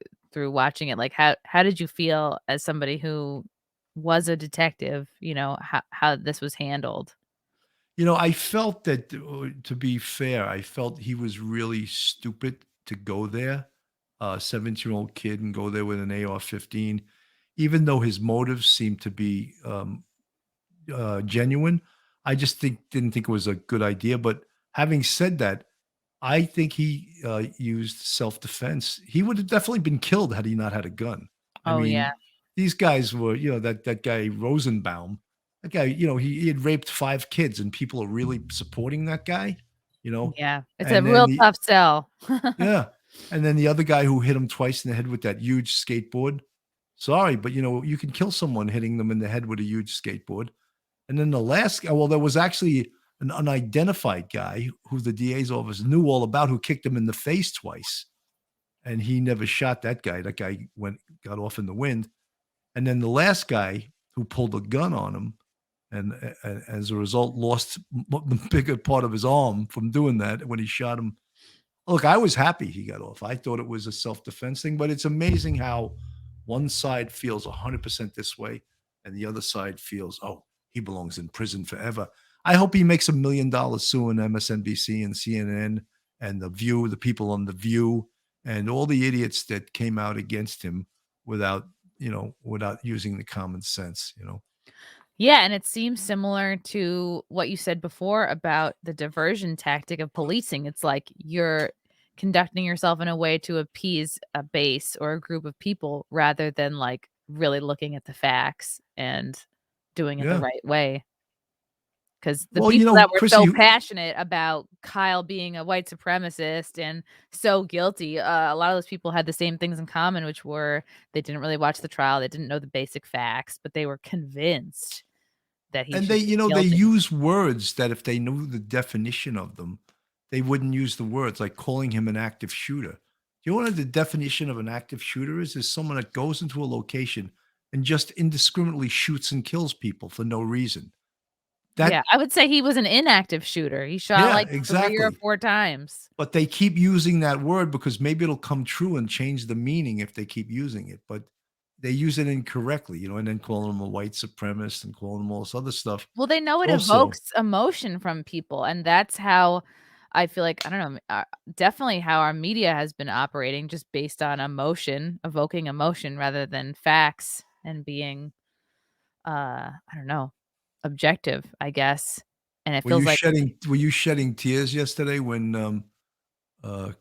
watching it, like, how did you feel as somebody who was a detective, how this was handled? I felt that, to be fair, I felt he was really stupid to go there, a 17-year-old kid, and go there with an AR-15, even though his motives seemed to be genuine. I just didn't think it was a good idea. But having said that, I think he used self defense. He would have definitely been killed had he not had a gun. I Oh, yeah. mean, these guys were, that guy Rosenbaum, that guy, he had raped 5 kids, and people are really supporting that guy, you know. Yeah. It's a And then real the tough sell. yeah, and then the other guy who hit him twice in the head with that huge skateboard. Sorry, but you can kill someone hitting them in the head with a huge skateboard. And then the last guy, well, there was actually an unidentified guy who the DA's office knew all about, who kicked him in the face twice, and he never shot that guy. That guy got off in the wind. And then the last guy who pulled a gun on him, and as a result, lost the bigger part of his arm from doing that when he shot him. Look, I was happy he got off. I thought it was a self-defense thing, but it's amazing how one side feels 100% this way and the other side feels, oh, he belongs in prison forever. I hope he makes $1 million suing MSNBC and CNN and The View, the people on The View, and all the idiots that came out against him without, without using the common sense. Yeah, and it seems similar to what you said before about the diversion tactic of policing. It's like you're conducting yourself in a way to appease a base or a group of people rather than like really looking at the facts and doing it the Yeah. right way. 'Cause the Well, people that were Chrissy, so passionate about Kyle being a white supremacist and so guilty, a lot of those people had the same things in common, which were they didn't really watch the trial, they didn't know the basic facts, but they were convinced that he and should be they guilty. use words that if they knew the definition of them, they wouldn't use the words, like calling him an active shooter. Do you know what the definition of an active shooter is? Is someone that goes into a location and just indiscriminately shoots and kills people for no reason. Yeah, That I would say he was an inactive shooter. He shot, Yeah, like, 3 or exactly. 4 times. But they keep using that word because maybe it'll come true and change the meaning if they keep using it, but they use it incorrectly, and then calling him a white supremacist and calling him all this other stuff. Well, they know it Also, evokes emotion from people, and that's how I feel like I don't know, definitely how our media has been operating just based on emotion, evoking emotion rather than facts and being, I don't know, objective, I guess, and it feels like were you shedding tears yesterday when, uh,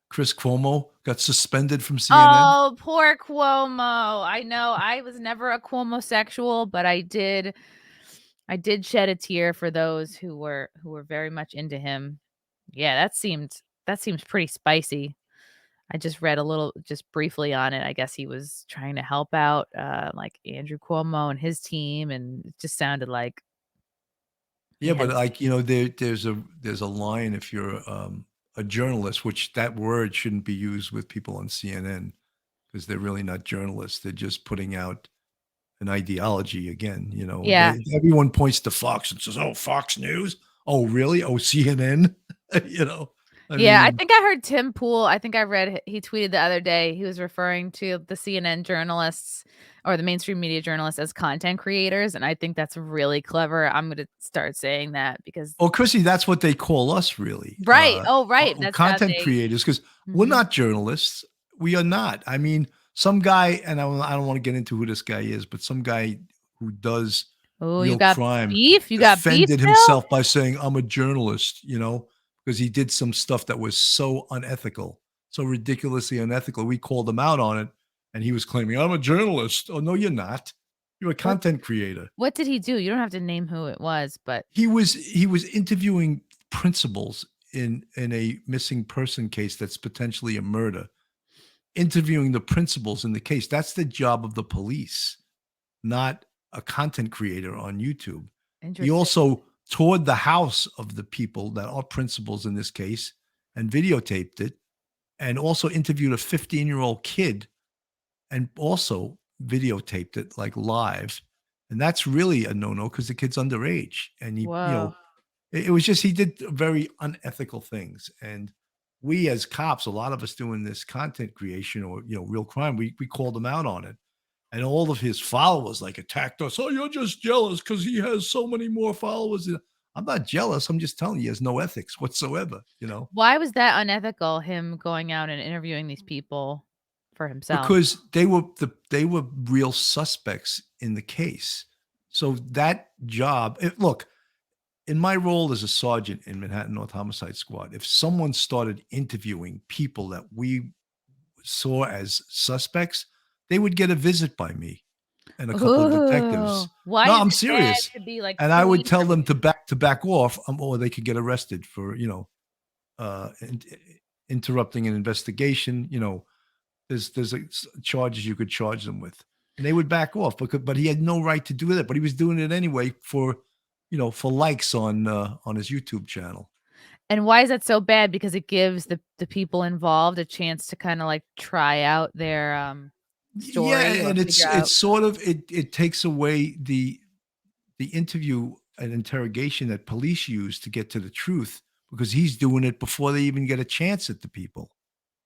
Chris Cuomo got suspended from CNN? oh, poor Cuomo. I know, I was never a Cuomo-sexual, but I did shed a tear for those who were very much into him. Yeah, that seems pretty spicy. I just read a little just briefly on it. I guess he was trying to help out, like, Andrew Cuomo and his team, and it just sounded like Yeah, he but, had like, there's a line if you're, a journalist, which that word shouldn't be used with people on CNN because 'cause they're really not journalists, they're just putting out an ideology again, Yeah. everyone points to Fox and says, "Oh, Fox News? Oh, really? Oh, CNN?" You know? I Yeah, I mean, think I heard Tim Pool I think I read he tweeted the other day, he was referring to the CNN journalists or the mainstream media journalists as content creators, and I think that's really clever. I'm gonna start saying that because well, Chrissy, that's what they call us really, right, oh, right, that's how content they creators, because 'cause we're mhm. not journalists. We are not. I mean, some guy, and I don't wanna get into who this guy is, but some guy who does Oh, you real got crime beef? You got beef defended still? himself by saying, "I'm a journalist," because he did some stuff that was so unethical, so ridiculously unethical. We called him out on it, and he was claiming, "I'm a journalist." "Oh, no, you're not. You're a What content creator." what did he do? You don't have to name who it was, but He was interviewing principals in a missing person case that's potentially a murder, interviewing the principals in the case. That's the job of the police, not a content creator on YouTube. He interesting. also toured the house of the people that are principals in this case and videotaped it, and also interviewed a 15-year-old kid and also videotaped it, like, live, and that's really a no-no because the kid's underage, and Whoa. it was just he did very unethical things, and we as cops, a lot of us doing this content creation or, real crime, we called him out on it, and all of his followers, like, attacked us. "Oh, you're just jealous because he has so many more followers." I'm not jealous, I'm just telling you he has no ethics whatsoever. Why was that unethical, him going out and interviewing these people for himself? Because they were real suspects in the case. So that job look, in my role as a sergeant in Manhattan North Homicide Squad, if someone started interviewing people that we saw as suspects, they would get a visit by me and a couple of Ooh, detectives. why No, is I'm it bad serious. to be, like, And I would tell pre-interviewed? them to back off, or they could get arrested for, interrupting an investigation. There's charges you could charge them with, and they would back off but he had no right to do that, but he was doing it anyway for likes on his YouTube channel. And why is that so bad? Because it gives the people involved a chance to kinda, like, try out their, Yeah, story or and it's figure out it's sort of it takes away the interview and interrogation that police use to get to the truth because he's doing it before they even get a chance at the people.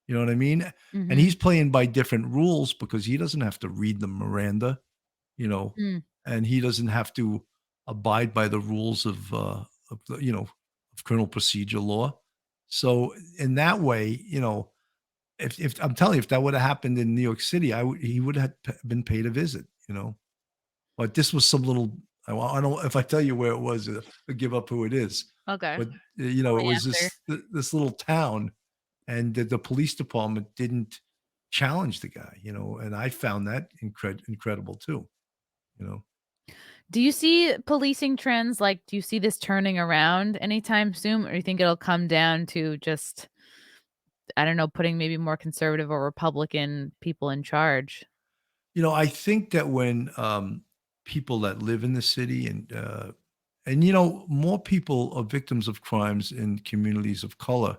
You know what I mean? And mhm, he's playing by different rules because he doesn't have to read the Miranda, you know, mm. and he doesn't have to abide by the rules of the, of criminal procedure law. So in that way, if I'm telling you, if that would have happened in New York City, he would have been paid a visit. But this was some little. I don't. If I tell you where it was, I'll give up who it is. Okay. But it Don't was answer. this little town, and the police department didn't challenge the guy. And I found that incredible too. You know. Do you see policing trends? Like, do you see this turning around anytime soon? Or do you think it'll come down to just, I don't know, putting maybe more conservative or Republican people in charge? I think that when people that live in the city and more people are victims of crimes in communities of color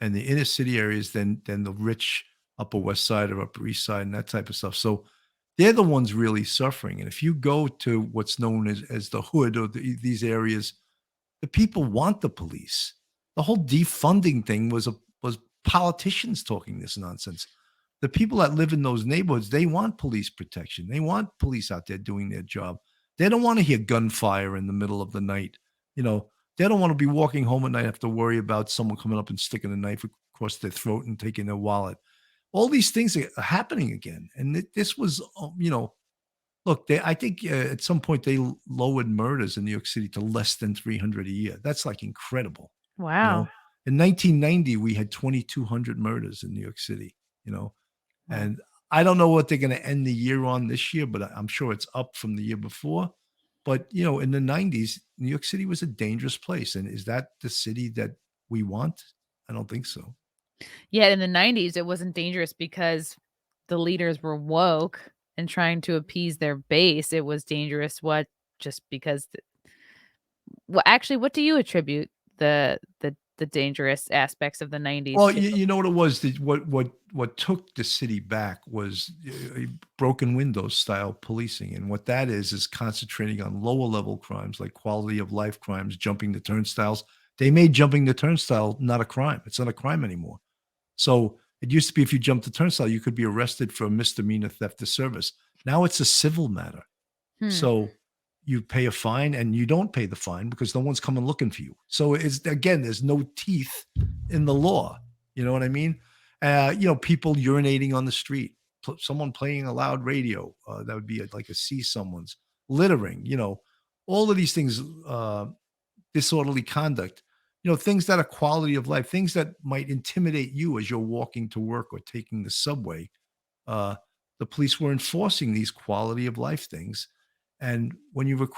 and the inner city areas than the rich Upper West Side or Upper East Side and that type of stuff. So they're the ones really suffering. And if you go to what's known as the hood or these areas, the people want the police. The whole defunding thing was politicians talking this nonsense. The people that live in those neighborhoods, they want police protection. They want police out there doing their job. They don't want to hear gunfire in the middle of the night. You know, they don't want to be walking home at night, have to worry about someone coming up and sticking a knife across their throat and taking their wallet. All these things are happening again. And this was, look, I think at some point they lowered murders in New York City to less than 300 a year. That's like incredible. You Wow. know, in 1990, we had 2,200 murders in New York City, Wow. and I don't know what they're going to end the year on this year, but I'm sure it's up from the year before. But, in the 90s, New York City was a dangerous place. And is that the city that we want? I don't think so. Yeah, in the 90s, it wasn't dangerous because the leaders were woke and trying to appease their base. It was dangerous just because well, actually, what do you attribute the dangerous aspects of the 90s Well, to? you know what it was? What took the city back was broken windows style policing, and what that is concentrating on lower level crimes like quality of life crimes, jumping the turnstiles. They made jumping the turnstile not a crime. It's not a crime anymore. So it used to be if you jumped the turnstile, you could be arrested for a misdemeanor theft of service. Now it's a civil matter. Hmm. So you pay a fine and you don't pay the fine because no one's coming looking for you. So it's again, there's no teeth in the law. You know what I mean? People urinating on the street, someone playing a loud radio, that would be like a see someone's littering, all of these things, disorderly conduct, things that are quality of life, things that might intimidate you as you're walking to work or taking the subway. uh, the police were enforcing these quality of life things. And when you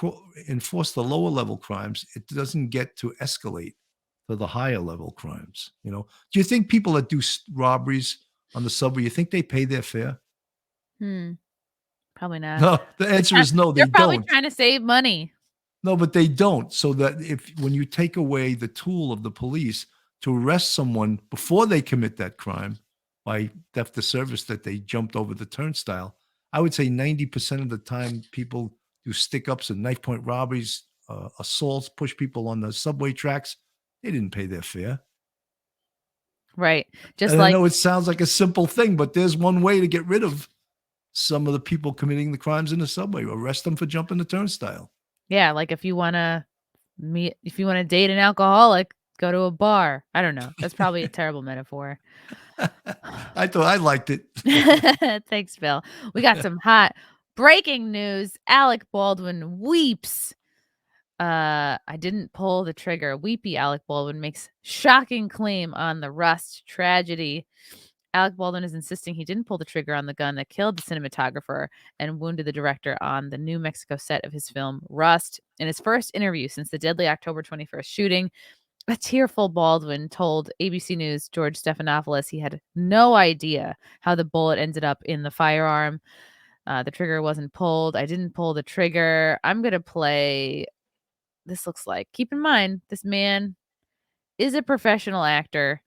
enforce the lower level crimes, it doesn't get to escalate to the higher level crimes. Do you think people that do robberies on the subway, you think they pay their fare? Hmm. Probably not. No, the answer is no, They're they probably don't. trying to save money. No, but they don't. So that when you take away the tool of the police to arrest someone before they commit that crime by theft of service that they jumped over the turnstile, I would say 90% of the time people do stick ups and knife point robberies, assaults, push people on the subway tracks. They didn't pay their fare. Right. Just And I like, know it sounds like a simple thing, but there's one way to get rid of some of the people committing the crimes in the subway. Arrest them for jumping the turnstile. yeah, like if you wanna date an alcoholic, go to a bar. I don't know. That's probably a terrible metaphor. I thought I liked it. Thanks, Bill. We got some hot breaking news. Alec Baldwin weeps. I didn't pull the trigger. Weepy Alec Baldwin makes shocking claim on the Rust tragedy. Alec Baldwin is insisting he didn't pull the trigger on the gun that killed the cinematographer and wounded the director on the New Mexico set of his film Rust. In his first interview since the deadly October 21st shooting, a tearful Baldwin told ABC News' George Stephanopoulos he had no idea how the bullet ended up in the firearm. The trigger wasn't pulled. I didn't pull the trigger. I'm going to play. This looks like, keep in mind, this man is a professional actor.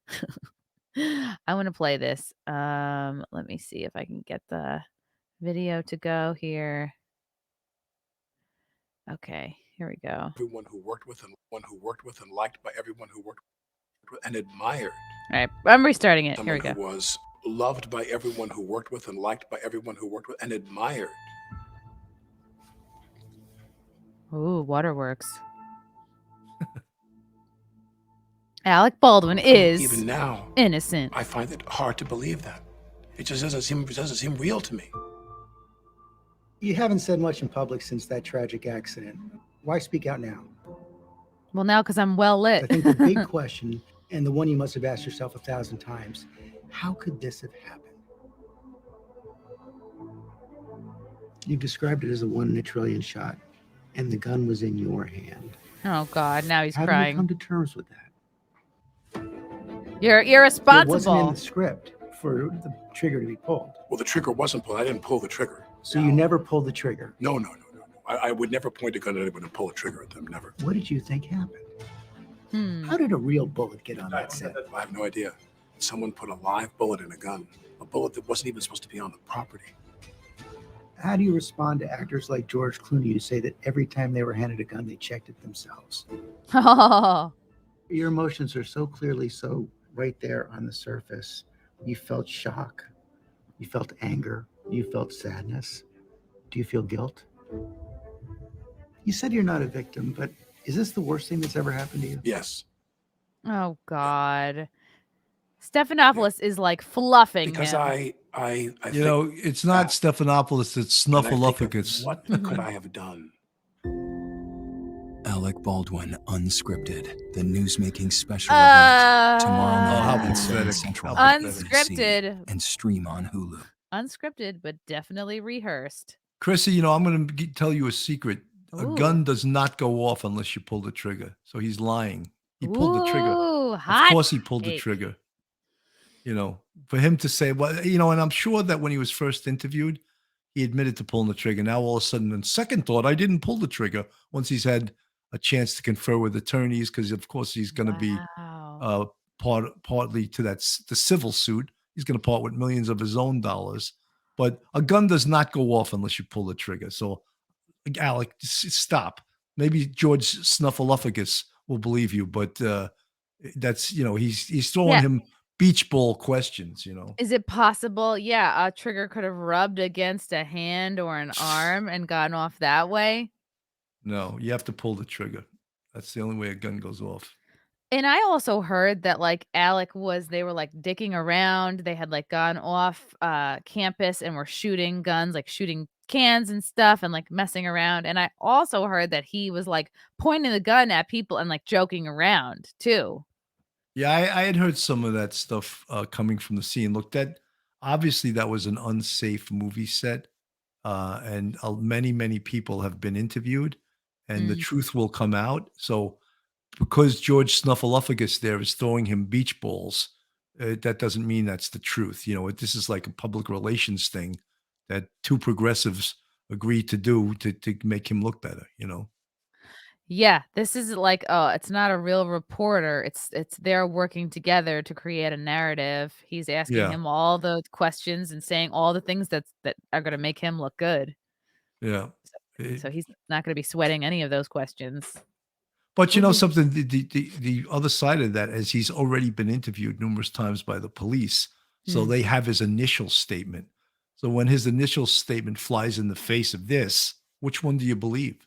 I want to play this. Let me see if I can get the video to go here. Okay, here we go. Everyone who worked with and liked by everyone who worked with and admired. All right, I'm restarting it. Here Someone we go. who was loved by everyone who worked with and liked by everyone who worked with and admired. Ooh, waterworks. Alec Baldwin is even now innocent. I find it hard to believe that. It just doesn't seem real to me. You haven't said much in public since that tragic accident. Why speak out now? Well, now because I'm well lit. I think the big question, and the one you must have asked yourself 1,000 times, how could this have happened? You've described it as a 1 in a trillion shot. and the gun was in your hand. Oh God, now he's How do you crying. come to terms with that? You're It wasn't in irresponsible. the script for the trigger to be pulled. Well, the trigger wasn't pulled. I didn't pull the trigger. So you never pulled the trigger. No. I would never point a gun at anyone and pull a trigger at them. Never. What did you think happened? Hmm. How did a real bullet get on that set? I have no idea. Someone put a live bullet in a gun, a bullet that wasn't even supposed to be on the property. How do you respond to actors like George Clooney who say that every time they were handed a gun, they checked it themselves? Oh. Your emotions are so clearly so right there on the surface. You felt shock. You felt anger. You felt sadness. Do you feel guilt? You said you're not a victim, but is this the worst thing that's ever happened to you? Yes. Oh God. Stephanopoulos is like fluffing Because him. I think, You know, it's not Stephanopoulos, it's and I think of Snuffleupagus. what could I have done? Alec Baldwin, Unscripted, the news-making special event, tomorrow Oh, how night at 7 pathetic. Central. How Unscripted. And stream on Hulu. Unscripted, but definitely rehearsed. Chrissy, you know, I'm going to tell you a secret. A Ooh. gun does not go off unless you pull the trigger. So he's lying. He pulled the trigger. Ooh, Of hot course he pulled the take. trigger. You know, for him to say, well, you know, and I'm sure that when he was first interviewed, he admitted to pulling the trigger. Now, all of a sudden, on second thought, I didn't pull the trigger once he's had a chance to confer with attorneys, because of course he's going to be Wow. partly to the civil suit. He's going to part with millions of his own dollars. But a gun does not go off unless you pull the trigger. So, Alec, stop. Maybe George Snuffleupagus will believe you, but that's, you know, he's throwing him beach ball questions, you know. Is it possible? Yeah, a trigger could have rubbed against a hand or an arm and gone off that way. No, you have to pull the trigger. That's the only way a gun goes off. And I also heard that like they were like dicking around. They had like gone off campus and were shooting guns, like shooting cans and stuff and like messing around. And I also heard that he was like pointing the gun at people and like joking around too. Yeah, I had heard some of that stuff coming from the scene. Look, that obviously that was an unsafe movie set, and many people have been interviewed, and the truth will come out. So, because George Snuffleupagus there is throwing him beach balls, that doesn't mean that's the truth. You know, this is like a public relations thing that two progressives agreed to do to make him look better. You know. Yeah, this is like, oh, it's not a real reporter. It's they're working together to create a narrative. He's asking Yeah. him all the questions and saying all the things that are going to make him look good. Yeah. So he's not going to be sweating any of those questions. But you know something, the other side of that is he's already been interviewed numerous times by the police. So they have his initial statement. So when his initial statement flies in the face of this, which one do you believe?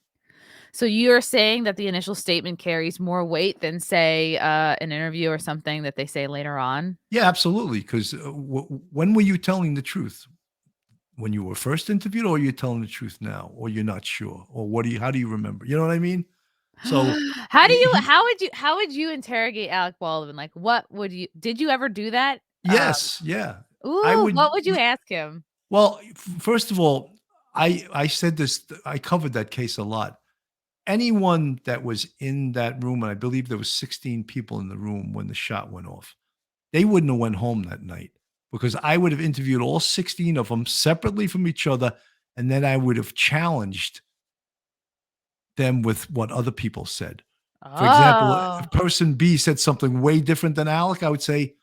So you're saying that the initial statement carries more weight than, say, an interview or something that they say later on? Yeah, absolutely. Because when were you telling the truth? When you were first interviewed, or you're telling the truth now, or you're not sure, or how do you remember? You know what I mean? So how would you interrogate Alec Baldwin? Like, did you ever do that? yes, yeah. Ooh, what would you ask him? Well, first of all, I said this, I covered that case a lot. Anyone that was in that room, and I believe there was 16 people in the room when the shot went off, they wouldn't have went home that night, because I would have interviewed all 16 of them separately from each other, and then I would have challenged them with what other people said. For example, if person B said something way different than Alec, I would say,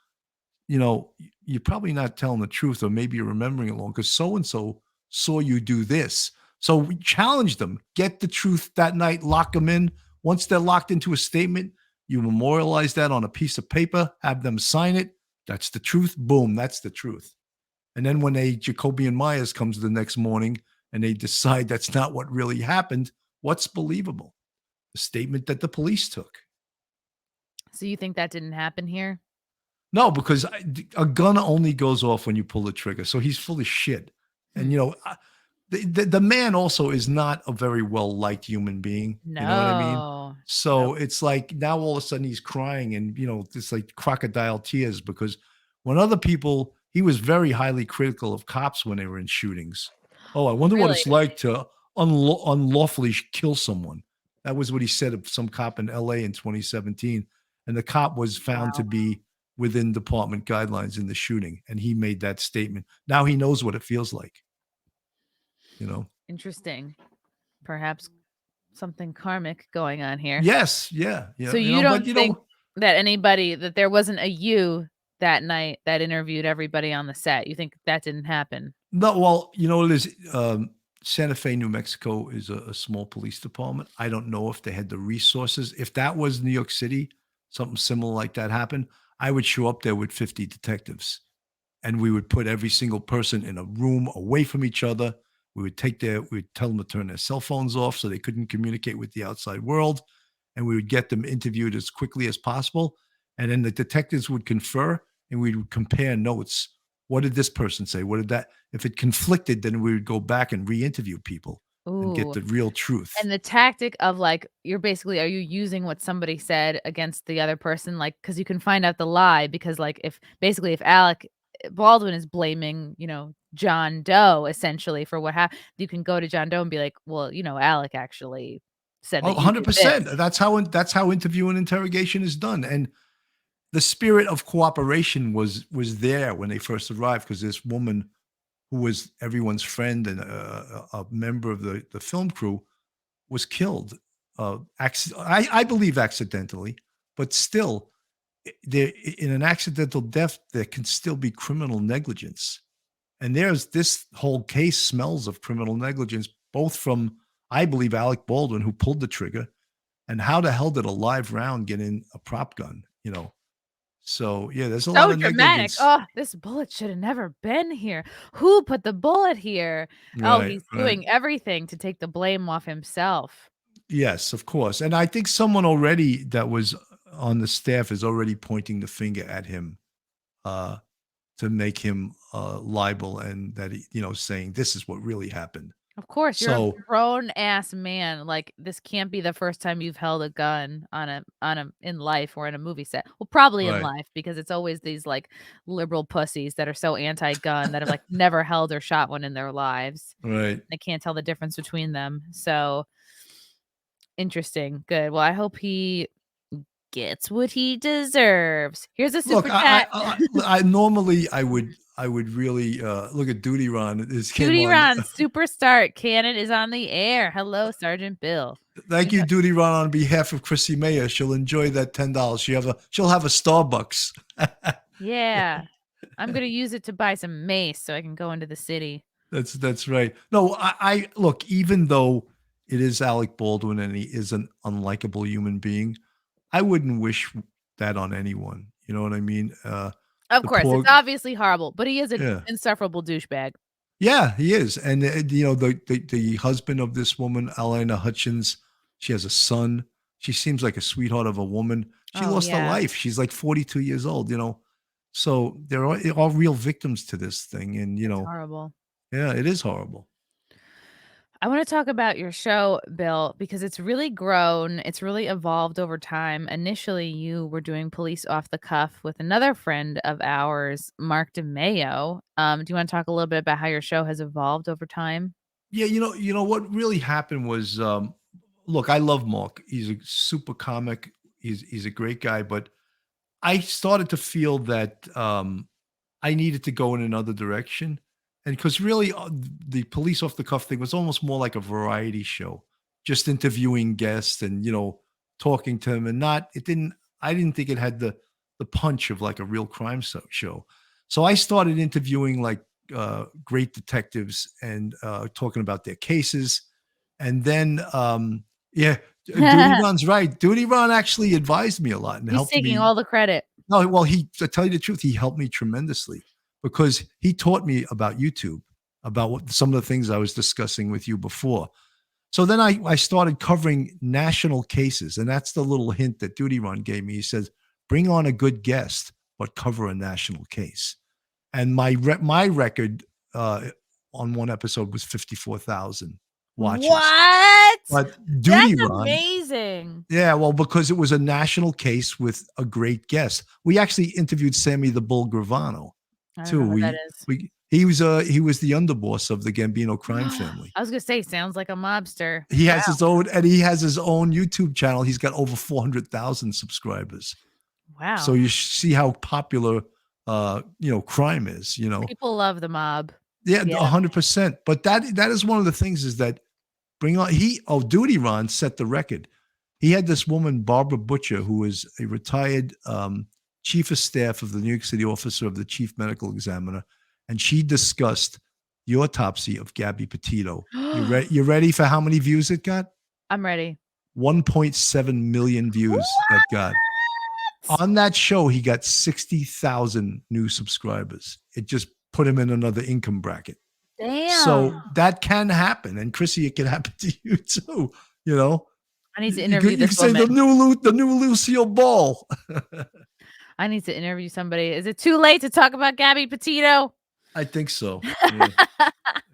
you know, you're probably not telling the truth, or maybe you're remembering it wrong, because so-and-so saw you do this. So we challenge them, get the truth that night, lock them in. Once they're locked into a statement, you memorialize that on a piece of paper, have them sign it. That's the truth. Boom, that's the truth. And then when Jacoby and Myers comes the next morning and they decide that's not what really happened, what's believable? The statement that the police took. So you think that didn't happen here? No, because a gun only goes off when you pull the trigger. So he's full of shit. And, you know, the man also is not a very well-liked human being. No. You know what I mean? So it's like now all of a sudden he's crying, and, you know, it's like crocodile tears, because when other people, he was very highly critical of cops when they were in shootings. Oh, I wonder what it's like to unlawfully kill someone. That was what he said of some cop in LA in 2017. And the cop was found to be within department guidelines in the shooting. And he made that statement. Now he knows what it feels like. Interesting. Perhaps something karmic going on here. Yes. Yeah. So you don't think that that there wasn't a you that night that interviewed everybody on the set? You think that didn't happen? No. Well, it is Santa Fe, New Mexico is a small police department. I don't know if they had the resources. If that was New York City, something similar like that happened, I would show up there with 50 detectives, and we would put every single person in a room away from each other. We'd tell them to turn their cell phones off so they couldn't communicate with the outside world. And we would get them interviewed as quickly as possible. And then the detectives would confer, and we would compare notes. What did this person say? What did that? If it conflicted, then we would go back and re-interview people and get the real truth. And the tactic of are you using what somebody said against the other person? Because you can find out the lie, because if Alec Baldwin is blaming, John Doe essentially for what happened, you can go to John Doe and be like, well, Alec actually said that. 100%. That's how interview and interrogation is done. And the spirit of cooperation was there when they first arrived, because this woman who was everyone's friend and a member of the film crew was killed. I believe accidentally, but still, in an accidental death, there can still be criminal negligence. And this whole case smells of criminal negligence, both from, I believe, Alec Baldwin, who pulled the trigger, and how the hell did a live round get in a prop gun, So yeah, there's a lot of dramatic. negligence. Oh, this bullet should have never been here. Who put the bullet here? He's doing everything to take the blame off himself. Yes, of course. And I think someone already that was on the staff is already pointing the finger at him to make him liable, and that saying this is what really happened. Of course, you're a grown ass man. This can't be the first time you've held a gun in life or in a movie set. Well, probably in life, because it's always these liberal pussies that are so anti-gun that have never held or shot one in their lives. Right. They can't tell the difference between them. So interesting. Good. Well, I hope he gets what he deserves. Here's a super chat. I normally I would really look at Duty Ron. Duty Ron, superstar cannon is on the air. Hello, Sergeant Bill. Thank you, Duty Ron, on behalf of Chrissie Mayr. She'll enjoy that $10. She'll have a Starbucks. Yeah, I'm gonna use it to buy some mace so I can go into the city. That's right. No, I look. Even though it is Alec Baldwin and he is an unlikable human being, I wouldn't wish that on anyone. You know what I mean? Of course, it's obviously horrible, but he is an insufferable douchebag. Yeah, he is. And the husband of this woman, Alana Hutchins, she has a son. She seems like a sweetheart of a woman. She lost her life. She's 42 years old. So they're all real victims to this thing, and it's horrible. Yeah, it is horrible. I want to talk about your show, Bill, because it's really grown. It's really evolved over time. Initially, you were doing Police Off the Cuff with another friend of ours, Mark DeMeo. Do you want to talk a little bit about how your show has evolved over time? Yeah, you know what really happened was, look, I love Mark. He's a super comic. He's a great guy, but I started to feel that I needed to go in another direction. And because really the Police Off the Cuff thing was almost more like a variety show, just interviewing guests and, talking to them, and I didn't think it had the punch of a real crime show. So I started interviewing great detectives and talking about their cases. And then, Duty Ron's right. Duty Ron actually advised me a lot and helped me. He's taking all the credit. No, well, to tell you the truth, he helped me tremendously, because he taught me about YouTube, about some of the things I was discussing with you before. So then I started covering national cases, and that's the little hint that Duty Ron gave me. He says, bring on a good guest, but cover a national case. And my record on one episode was 54,000 watches. What? But Duty That's Ron, amazing. Yeah, well, because it was a national case with a great guest. We actually interviewed Sammy the Bull Gravano. I don't know what that is. He was the underboss of the Gambino crime family. I was gonna say, sounds like a mobster. He has his own YouTube channel. He's got over 400,000 subscribers. Wow. So you see how popular, crime is. People love the mob. Yeah, 100%. But that is one of the things is that Duty Ron set the record. He had this woman, Barbara Butcher, who is a retired chief of staff of the New York City officer of the chief medical examiner, and she discussed the autopsy of Gabby Petito. You ready for how many views it got? I'm ready. 1.7 million views that got. On that show, he got 60,000 new subscribers. It just put him in another income bracket. Damn. So that can happen. And Chrissy, it can happen to you too. I need to interview this woman. You can say the new Lucille Ball. I need to interview somebody. Is it too late to talk about Gabby Petito? I think so. Yeah.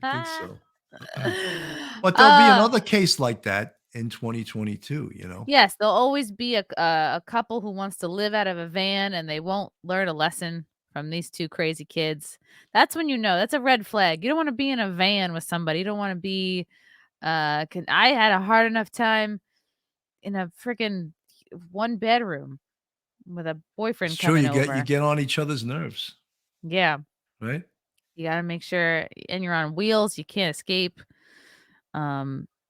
I think so. But there'll be another case like that in 2022, Yes, there'll always be a couple who wants to live out of a van and they won't learn a lesson from these two crazy kids. That's when that's a red flag. You don't want to be in a van with somebody. You don't want to be I had a hard enough time in a freaking one bedroom with a boyfriend coming over. You get on each other's nerves. Yeah. Right? You got to make sure, and you're on wheels. You can't escape.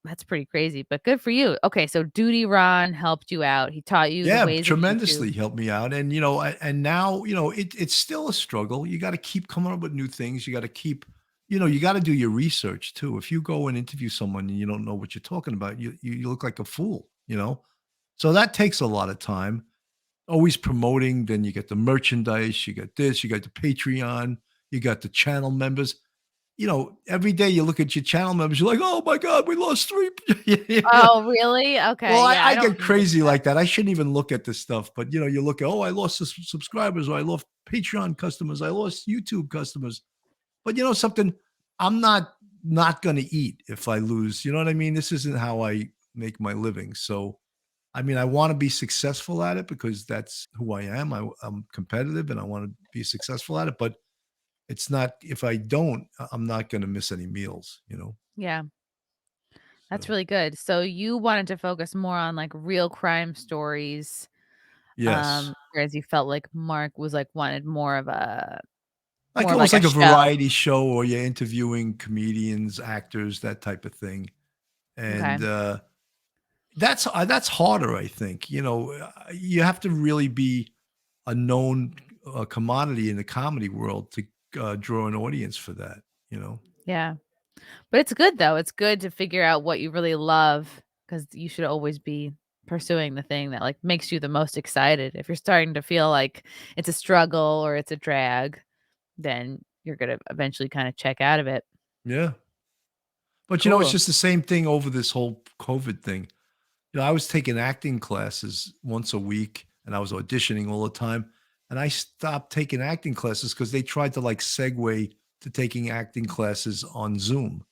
That's pretty crazy, but good for you. Okay, so Duty Ron helped you out. He taught you the ways tremendously helped me out. And and now it's still a struggle. You got to keep coming up with new things. You got to keep, you got to do your research too. If you go and interview someone and you don't know what you're talking about, you look like a fool. So that takes a lot of time. Always promoting. Then you get the merchandise. You got this. You got the Patreon. You got the channel members. Every day you look at your channel members, you're like, oh my God, we lost 3. Oh, really? Okay. Well, I get crazy like that. I shouldn't even look at this stuff, but you look at, I lost subscribers, or I lost Patreon customers, I lost YouTube customers. But something, I'm not going to eat if I lose. You know what I mean? This isn't how I make my living. So, I want to be successful at it because that's who I am. I'm competitive and I want to be successful at it, but it's not, if I don't, I'm not going to miss any meals, Yeah. That's really good. So you wanted to focus more on like real crime stories. Yes. Whereas you felt like Mark was wanted more of a, almost like a variety show, or you're interviewing comedians, actors, that type of thing. And that's harder, I think. You have to really be a known commodity in the comedy world to draw an audience for that, Yeah. But it's good though. It's good to figure out what you really love, because you should always be pursuing the thing that makes you the most excited. If you're starting to feel like it's a struggle or it's a drag, then you're going to eventually kind of check out of it. Yeah. But Cool. it's just the same thing over this whole COVID thing. I was taking acting classes once a week and I was auditioning all the time. And I stopped taking acting classes because they tried to segue to taking acting classes on Zoom.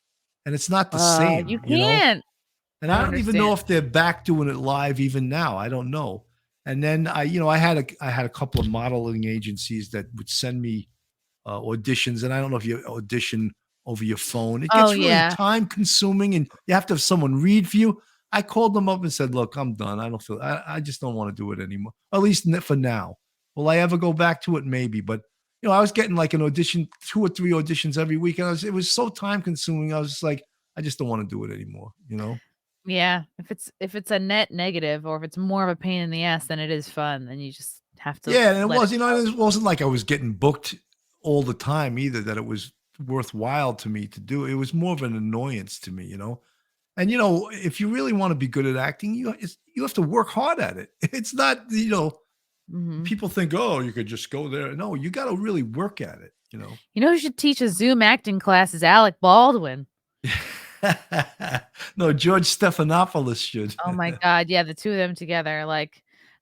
And it's not the same. You can't. And I don't even know if they're back doing it live even now. I don't know. And then I had a couple of modeling agencies that would send me auditions. And I don't know if you audition over your phone. It gets really time consuming and you have to have someone read for you. I called them up and said, look, I'm done. I just don't want to do it anymore. At least for now. Will I ever go back to it? Maybe. But, I was getting an audition, 2 or 3 auditions every week. And it was so time consuming. I was just like, I just don't want to do it anymore, Yeah. If it's a net negative, or if it's more of a pain in the ass than it is fun, then you just have to. Yeah. And it was, it wasn't like I was getting booked all the time either, that it was worthwhile to me to do. It was more of an annoyance to me, And, if you really want to be good at acting, you have to work hard at it. It's not, people think, oh, you could just go there. No, you got to really work at it, who should teach a Zoom acting class is Alec Baldwin. No, George Stephanopoulos should. Oh my God. Yeah. The two of them together,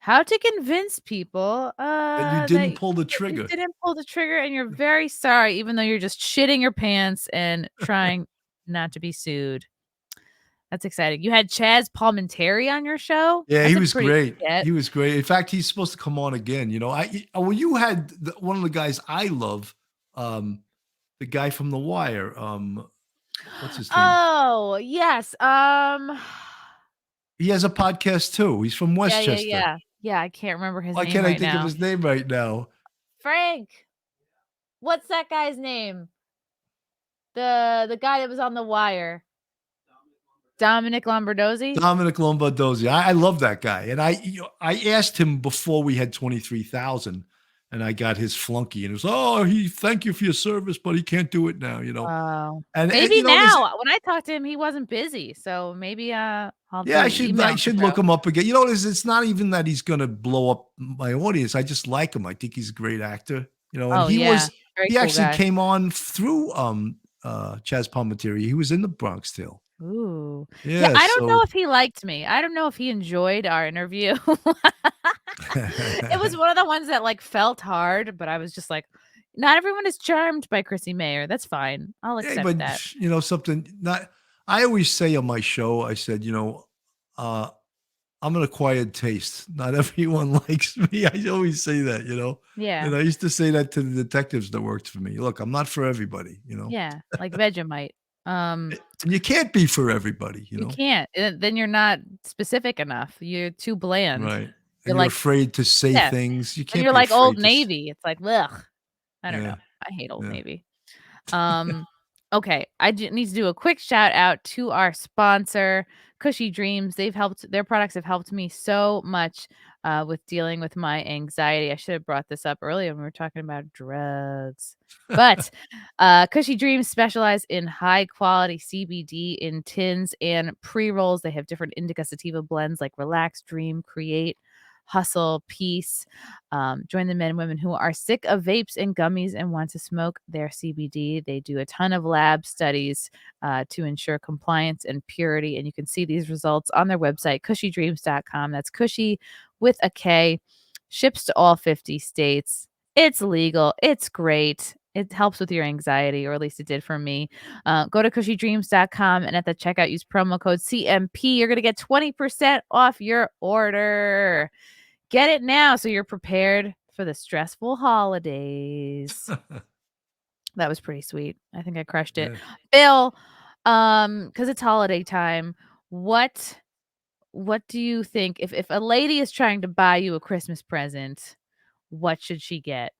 how to convince people that you didn't pull the trigger. You didn't pull the trigger and you're very sorry, even though you're just shitting your pants and trying not to be sued. That's exciting. You had Chaz Palminteri on your show? Yeah, he was great. He was great. In fact, he's supposed to come on again. You had one of the guys I love, the guy from The Wire. What's his name? Oh, yes. He has a podcast too. He's from Yeah, Westchester. Yeah, I can't remember his Why name can't I right think of now. his name right now? Frank. What's that guy's name? The guy that was on The Wire. Dominic Lombardozzi? Dominic Lombardozzi. I love that guy. And I asked him before we had 23,000 and I got his flunky and it was, thank you for your service, but he can't do it now, Oh. And Maybe there's, now. When I talked to him, he wasn't busy. So maybe I'll yeah, I email should the look show. him up again. It's not even that he's going to blow up my audience. I just like him. I think he's a great actor, and Oh, he yeah. Very he cool actually guy. came on through Chaz Palminteri. He was in the Bronx Tale. Ooh. Yeah, Yeah, I don't know so if he liked me. I don't know if he enjoyed our interview. It was one of the ones that like felt hard, but I was just like, not everyone is charmed by Chrissie Mayr. That's fine. I'll yeah, accept but that. something not. I always say on my show, I said, I'm an acquired taste. Not everyone likes me. I always say that, Yeah. And I used to say that to the detectives that worked for me. Look, I'm not for everybody, Yeah. Like Vegemite. And you can't be for everybody, You can't. Then you're not specific enough. You're too bland. Right. You're And you're like, afraid to say yeah. things. You Then can't you're be like Old afraid to. Navy. It's like, ugh. I don't Yeah. know. I hate Old Yeah. Navy. Okay. I need to do a quick shout out to our sponsor, Cushy Dreams. Their products have helped me so much with dealing with my anxiety. I should have brought this up earlier when we were talking about drugs. But Cushy Dreams specialize in high quality CBD in tins and pre-rolls. They have different indica sativa blends like Relax, Dream, Create, Hustle, Peace. Join the men and women who are sick of vapes and gummies and want to smoke their CBD. They do a ton of lab studies to ensure compliance and purity. And you can see these results on their website, cushydreams.com. That's cushy with a K. Ships to all 50 states. It's legal. It's great. It helps with your anxiety, or at least it did for me. Go to cushydreams.com and at the checkout, use promo code CMP. You're going to get 20% off your order. Get it now so you're prepared for the stressful holidays. That was pretty sweet. I think I crushed it. Yeah. Bill, because it's holiday time, what do you think if a lady is trying to buy you a Christmas present, what should she get?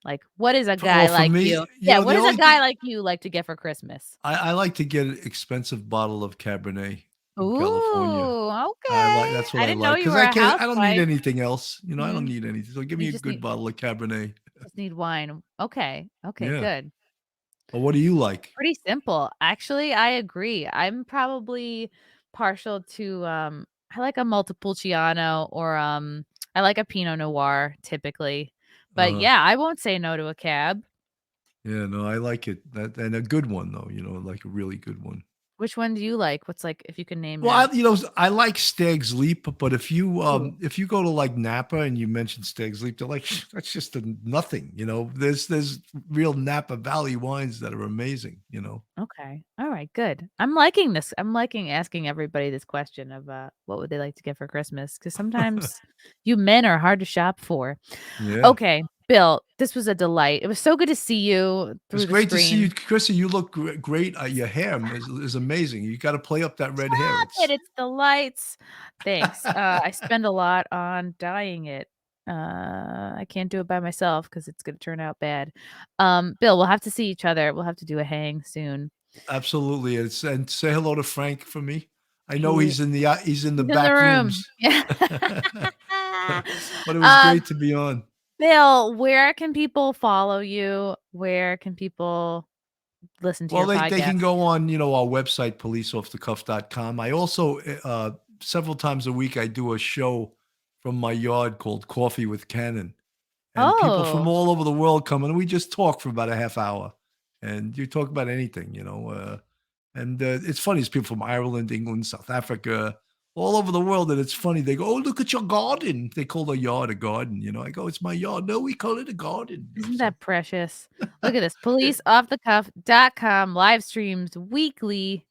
Like, what is a guy For like me, you? Yeah, what the does a only guy thing like you like to get for Christmas? I like to get an expensive bottle of Cabernet from California. Ooh, okay. That's what I I didn't know like you because were a I don't need housewife. anything else. I don't Mhm. need anything. So give You me a just good bottle of Cabernet. need wine. Okay. Okay, Yeah. good. Well, what do you like? Pretty simple. Actually, I agree. I'm probably partial to I like a Montepulciano or I like a Pinot Noir typically. But Uh, yeah, I won't say no to a cab. yeah, no, I like it. And a good one though. Like a really good one. Which one do you like? What's like if you can name Well, your I like Stag's Leap, but if you Ooh. go to like Napa and you mention Stag's Leap, they're like, that's just nothing. There's real Napa Valley wines that are amazing. Okay. All right, good. I'm liking this. I'm liking asking everybody this question of what would they like to get for Christmas? Because sometimes you men are hard to shop for. Yeah. Okay, Bill, this was a delight. It was so good to see you through It's the great to see you, screen. Chrissy. You look great. Your hair is amazing. You got to play up that red hair. It's the lights. Thanks. I spend a lot on dyeing it. I can't do it by myself because it's gonna turn out bad. Bill, we'll have to see each other. We'll have to do a hang soon. Absolutely. And say hello to Frank for me. I know He's he's in the in the back room. rooms. Yeah. But it was great to be on. Bill, where can people follow you? Where can people listen to Well, your they podcast? can go on, our website, policeoffthecuff.com. I also, several times a week, I do a show from my yard called Coffee with Cannon. And people from Oh, all over the world come and we just talk for about a half hour. And you talk about anything, and it's funny. It's people from Ireland, England, South Africa, all over the world. And it's funny. They go, "Oh, look at your garden." They call their yard a garden. I go, "It's my yard." No, we call it a garden. isn't that precious? Look at this. Policeoffthecuff.com live streams weekly.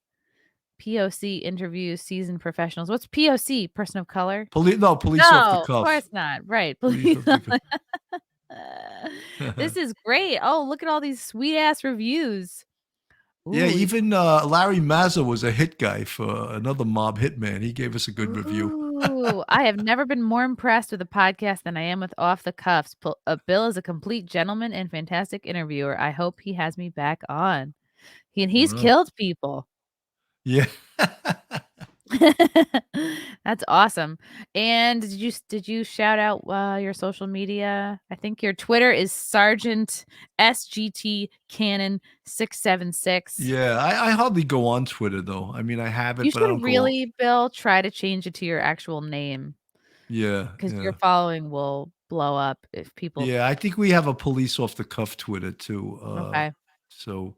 POC interviews seasoned professionals. What's POC? Person of color? Police off the No, of cuff. course not. Right. Police Police. off the cuff. This is great. Oh, look at all these sweet ass reviews. Yeah, Ooh, even Larry Mazza was a hit guy for another mob hitman. He gave us a good review. ooh, I have never been more impressed with a podcast than I am with Off the Cuffs. Bill is a complete gentleman and fantastic interviewer. I hope he has me back on. He's Wow. killed people. Yeah. That's awesome. And did you shout out your social media? I think your Twitter is Sergeant SGT Cannon 676. Yeah, I hardly go on Twitter though. I mean, I have You it, but I don't should go on. really, Bill, try to change it to your actual name Yeah, because yeah. your following will blow up if people. Yeah, I think we have a police off the cuff Twitter too. Okay. So,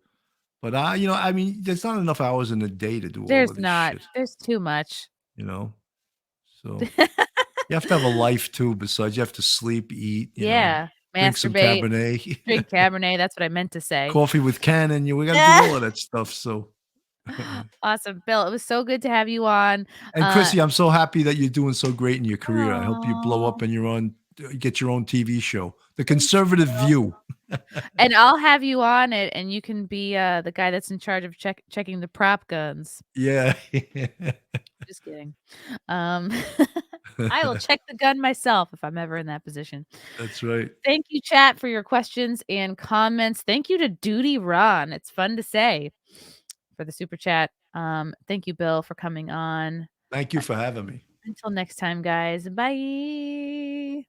but I mean, there's not enough hours in the day to do all There's of this not. shit, There's too much. So you have to have a life too. Besides, you have to sleep, eat, Yeah. drink some Masturbate, Cabernet, drink Cabernet. That's what I meant to say. coffee with Cannon. We got to do all of that stuff. So, Awesome. Bill, it was so good to have you on. and Chrissy, I'm so happy that you're doing so great in your career. I hope you blow Aw, up and get your own TV show, The Conservative View. and I'll have you on it, and you can be the guy that's in charge of checking the prop guns. Yeah. Just kidding. I will check the gun myself if I'm ever in that position. That's right. Thank you, chat, for your questions and comments. Thank you to Duty Ron. It's fun to say for the super chat. Thank you, Bill, for coming on. Thank you for having me. Until next time, guys. Bye.